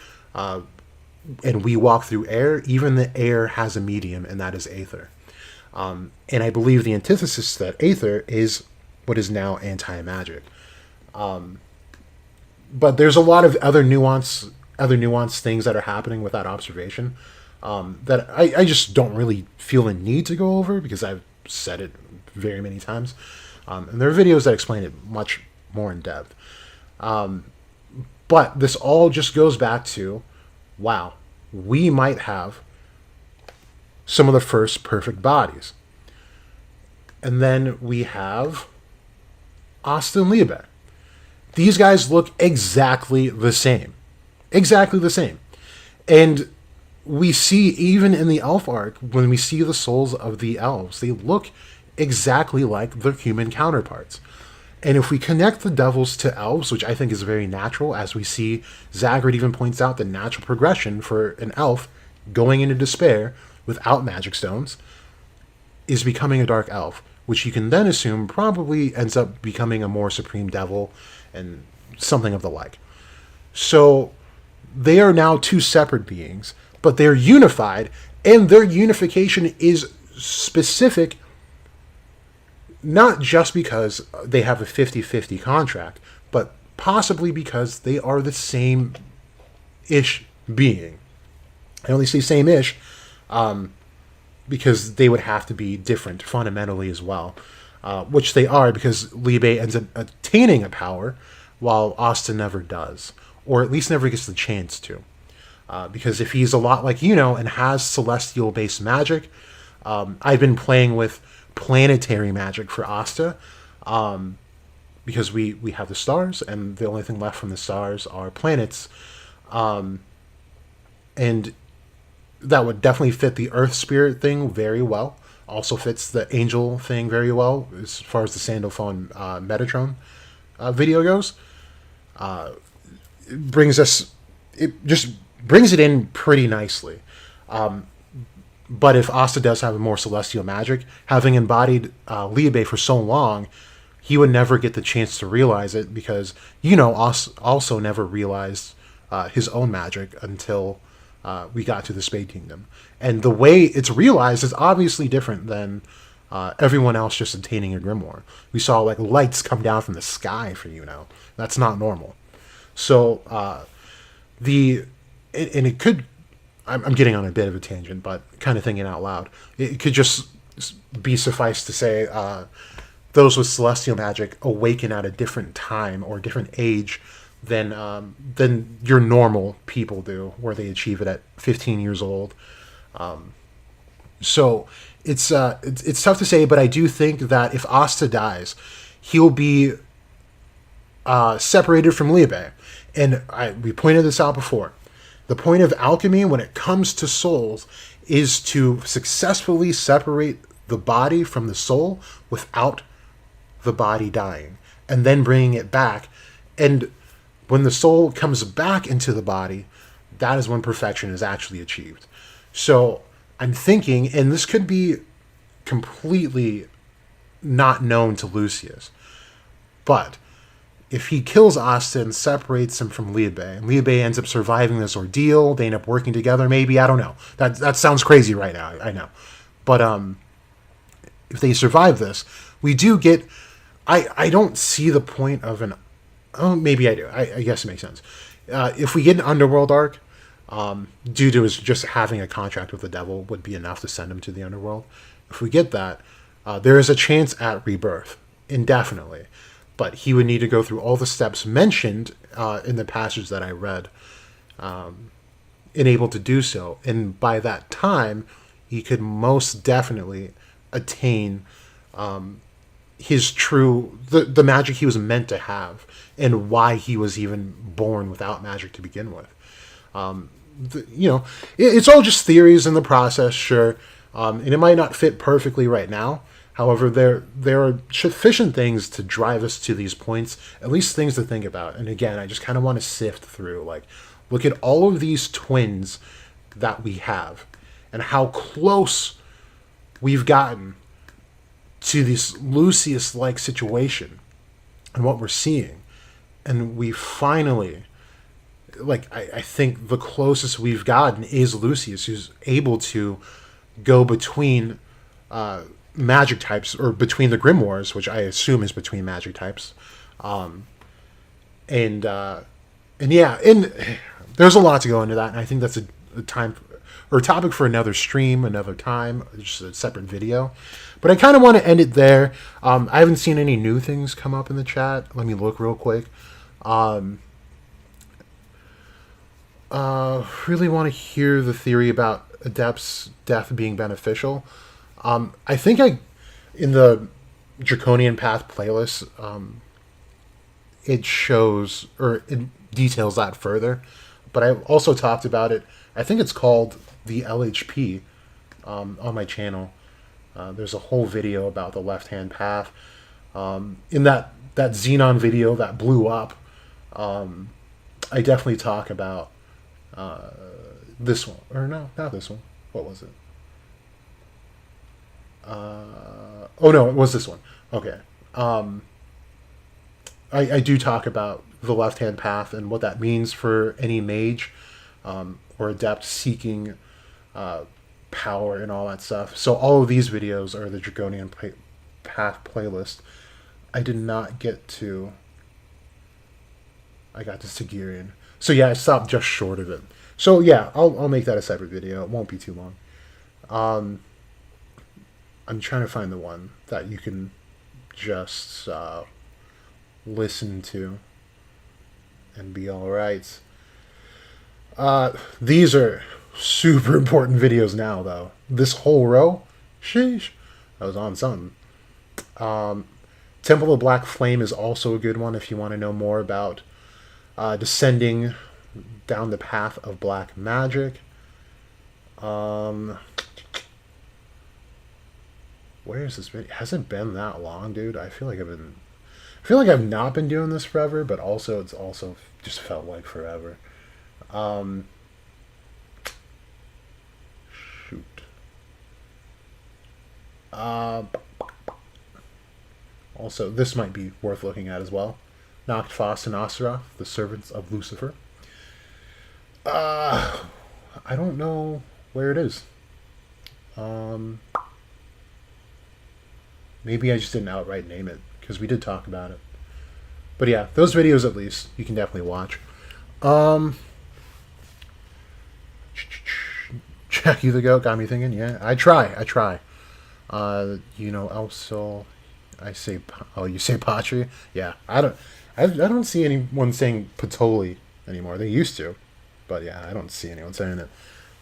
and we walk through air, even the air has a medium, and that is aether. And I believe the antithesis to that aether is what is now anti-magic. But there's a lot of other nuanced things that are happening with that observation that I just don't really feel the need to go over because I've said it very many times. And there are videos that explain it much more in depth. But this all just goes back to, wow, we might have some of the first perfect bodies. And then we have Asta and Liebe. These guys look exactly the same. Exactly the same. And we see, even in the elf arc, when we see the souls of the elves, they look exactly like their human counterparts. And if we connect the devils to elves, which I think is very natural, as we see, Zagreed even points out the natural progression for an elf going into despair without magic stones is becoming a dark elf, which you can then assume probably ends up becoming a more supreme devil and something of the like. So they are now two separate beings, but they're unified, and their unification is specific not just because they have a 50-50 contract, but possibly because they are the same-ish being. I only say same-ish because they would have to be different fundamentally as well, which they are, because Liebe ends up attaining a power while Asta never does, or at least never gets the chance to. Because if he's a lot like Yuno and has celestial-based magic, I've been playing with planetary magic for Asta, because we have the stars, and the only thing left from the stars are planets, and that would definitely fit the Earth Spirit thing very well. Also fits the Angel thing very well as far as the Sandalphon Metatron video goes. It just brings it in pretty nicely. But if Asta does have a more celestial magic, having embodied Liebe for so long, he would never get the chance to realize it, because also never realized his own magic until we got to the Spade Kingdom. And the way it's realized is obviously different than everyone else just attaining a grimoire. We saw like lights come down from the sky for That's not normal. So it could. I'm getting on a bit of a tangent, but kind of thinking out loud. It could just be suffice to say those with celestial magic awaken at a different time or different age than your normal people do, where they achieve it at 15 years old. So it's tough to say, but I do think that if Asta dies, he'll be separated from Liebe. And we pointed this out before. The point of alchemy when it comes to souls is to successfully separate the body from the soul without the body dying, and then bringing it back. And when the soul comes back into the body, that is when perfection is actually achieved. So I'm thinking, and this could be completely not known to Lucius, but if he kills Asta and separates him from Liebe, and Liebe ends up surviving this ordeal, they end up working together, maybe, I don't know. That sounds crazy right now, I know. But if they survive this, we do get... I don't see the point of an... Oh, maybe I do. I guess it makes sense. If we get an underworld arc, due to his just having a contract with the devil would be enough to send him to the underworld. If we get that, there is a chance at rebirth, indefinitely. But he would need to go through all the steps mentioned in the passage that I read, and able to do so. And by that time, he could most definitely attain his true... the magic he was meant to have, and why he was even born without magic to begin with. It's all just theories in the process, sure. And it might not fit perfectly right now. However, there are sufficient things to drive us to these points, at least things to think about. And again, I just kind of want to sift through, look at all of these twins that we have and how close we've gotten to this Lucius-like situation and what we're seeing. And we finally, I think the closest we've gotten is Lucius, who's able to go between magic types, or between the grimoires, which I assume is between magic types, and yeah, and there's a lot to go into that, and I think that's a time or a topic for another stream, another time, just a separate video. But I kind of want to end it there. I haven't seen any new things come up in the chat. Let me look real quick. Really want to hear the theory about Adept's death being beneficial. I think in the Draconian Path playlist, it shows, or it details that further. But I've also talked about it. I think it's called the LHP on my channel. There's a whole video about the left-hand path. In that Xenon video that blew up, I definitely talk about this one. Or no, not this one. What was it? Oh no, it was this one. Okay. I do talk about the left-hand path and what that means for any mage or adept seeking power and all that stuff. So all of these videos are the Draconian Path playlist. I did not get to... I got to Sigirian. So yeah, I stopped just short of it. So yeah, I'll make that a separate video. It won't be too long. I'm trying to find the one that you can just listen to and be all right. These are super important videos now, though. This whole row, sheesh, I was on something. Temple of Black Flame is also a good one if you want to know more about descending down the path of black magic. Where is this video? It hasn't been that long, dude. I feel like I've not been doing this forever, but also it's also just felt like forever. Shoot. Also, this might be worth looking at as well. Nacht Fast and Astaroth, the servants of Lucifer. I don't know where it is. Maybe I just didn't outright name it, because we did talk about it. But yeah, those videos at least, you can definitely watch. Jackie the Goat got me thinking, yeah, I try. Also, I say, oh, you say Patri? Yeah, I don't see anyone saying Patoli anymore. They used to, but yeah, I don't see anyone saying it.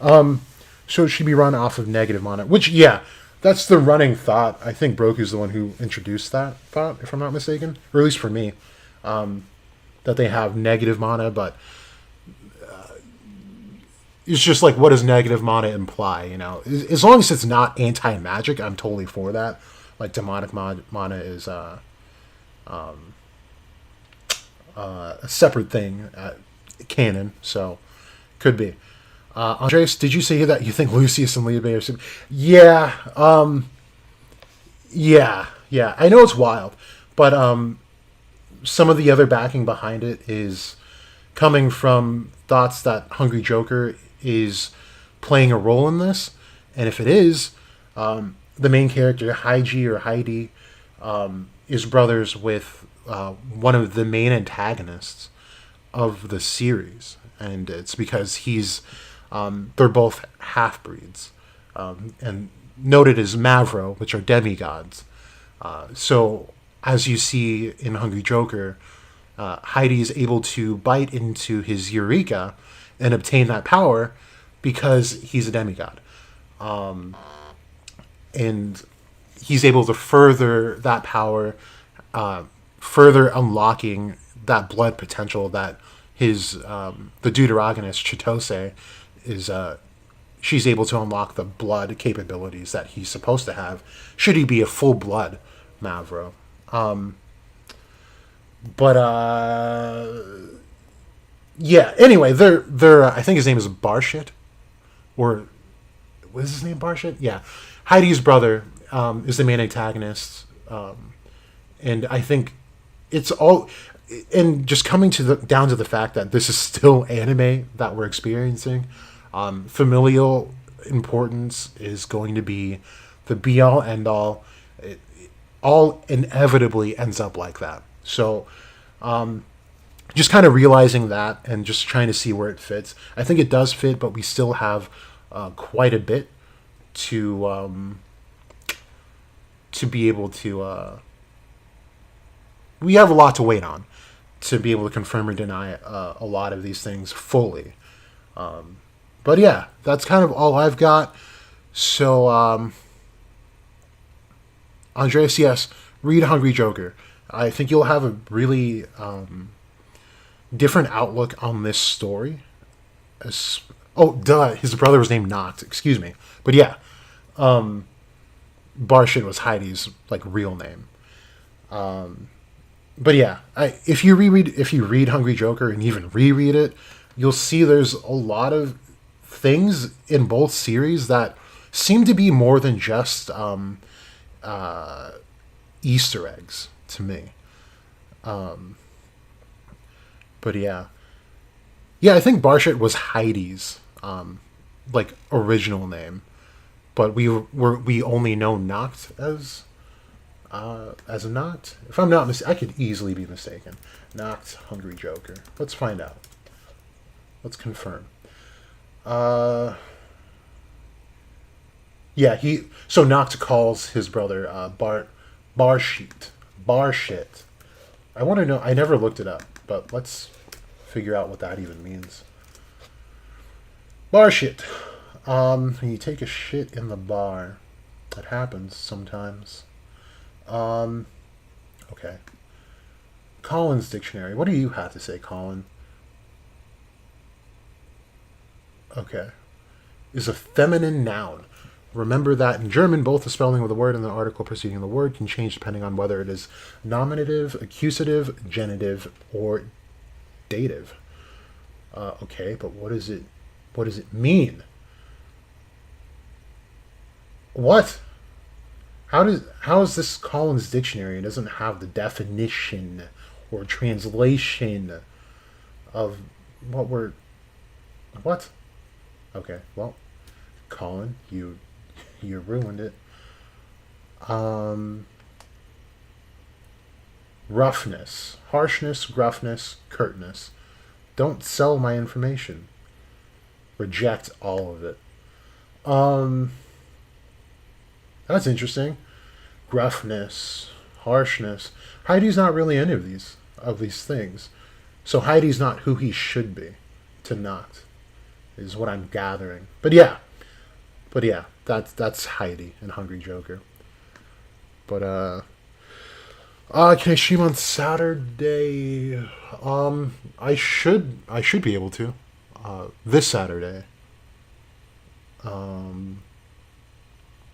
So it should be run off of negative mana, which, yeah, that's the running thought. I think Broku's the one who introduced that thought, if I'm not mistaken, or at least for me, that they have negative mana, but it's just like, what does negative mana imply, you know? As long as it's not anti-magic, I'm totally for that. Like, demonic mana is a separate thing, canon, so could be. Andres, did you say that you think Lucius and Liebe are... Yeah, yeah. I know it's wild, but some of the other backing behind it is coming from thoughts that Hungry Joker is playing a role in this, and if it is, the main character, Heidi, is brothers with one of the main antagonists of the series, and it's because they're both half-breeds, and noted as Mavro, which are demigods. So, as you see in Hungry Joker, Heidi is able to bite into his Eureka and obtain that power because he's a demigod. And he's able to further that power, further unlocking that blood potential that the deuteragonist Chitose is. She's able to unlock the blood capabilities that he's supposed to have, should he be a full blood Mavro. Yeah. Anyway, they're I think his name is Barshit, or what is his name? Barshit. Yeah. Heidi's brother is the main antagonist, and I think it's all... and just coming to down to the fact that this is still anime that we're experiencing, familial importance is going to be the be all end all. It all inevitably ends up like that. So, just kind of realizing that and just trying to see where it fits. I think it does fit, but we still have quite a bit to be able to. We have a lot to wait on to be able to confirm or deny a lot of these things fully. But yeah, that's kind of all I've got. So, Andreas, yes, read Hungry Joker. I think you'll have a really different outlook on this story. His brother was named Noct. Excuse me, but yeah, Barshit was Heidi's like real name. But yeah, if you read Hungry Joker and even reread it, you'll see there's a lot of things in both series that seem to be more than just Easter eggs to me. But yeah, I think Barshit was Heidi's like original name, but we only know Noct as a Noct. If I'm not I could easily be mistaken. Noct, Hungry Joker. Let's find out. Let's confirm. Yeah, so Noct calls his brother Barshit. I want to know. I never looked it up, but let's figure out what that even means. Barshit. You take a shit in the bar. That happens sometimes. Okay. Colin's dictionary. What do you have to say, Colin? Okay. Is a feminine noun. Remember that in German, both the spelling of the word and the article preceding the word can change depending on whether it is nominative, accusative, genitive, or dative. Okay, but what does it mean? What? How is this Collins dictionary? It doesn't have the definition or translation of what? Okay, well, Colin, you ruined it. Roughness, harshness, gruffness, curtness. Don't sell my information. Reject all of it. That's interesting. Gruffness, harshness. Heidi's not really any of these things. So Heidi's not who he should be to Noct, is what I'm gathering. But yeah, that's Heidi in Hungry Joker. But can I stream on Saturday? I should be able to. This Saturday.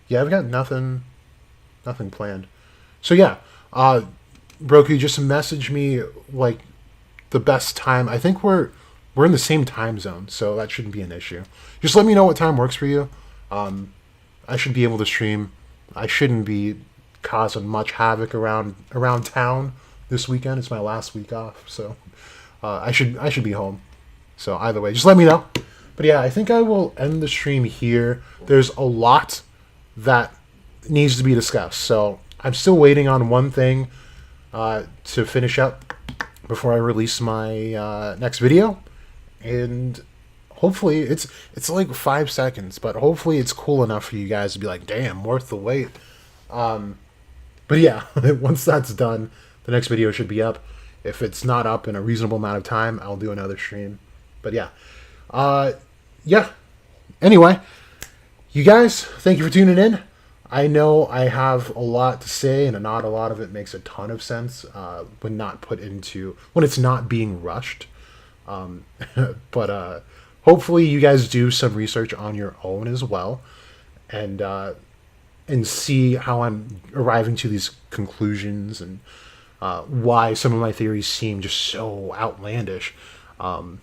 Yeah, I've got nothing planned. So yeah, Roku, just message me like the best time. I think we're in the same time zone, so that shouldn't be an issue. Just let me know what time works for you. I should be able to stream. I shouldn't be causing much havoc around town this weekend. It's my last week off, so I should be home. So either way, just let me know. But yeah, I think I will end the stream here. There's a lot that needs to be discussed, so I'm still waiting on one thing to finish up before I release my next video, and hopefully it's like 5 seconds, but hopefully it's cool enough for you guys to be like, damn, worth the wait. But yeah, once that's done, the next video should be up. If it's not up in a reasonable amount of time, I'll do another stream. But yeah, anyway, you guys, thank you for tuning in. I know I have a lot to say, and not a lot of it makes a ton of sense when it's not being rushed. But hopefully you guys do some research on your own as well, and see how I'm arriving to these conclusions, and why some of my theories seem just so outlandish, and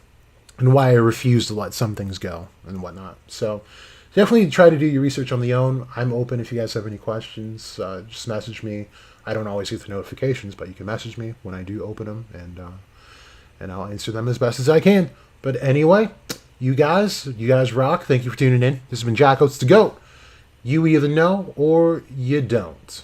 why I refuse to let some things go and whatnot. So definitely try to do your research on the own. I'm open if you guys have any questions. Just message me. I don't always get the notifications, but you can message me when I do open them, and I'll answer them as best as I can. But anyway, you guys rock. Thank you for tuning in. This has been Jack Oates the Goat. You either know or you don't.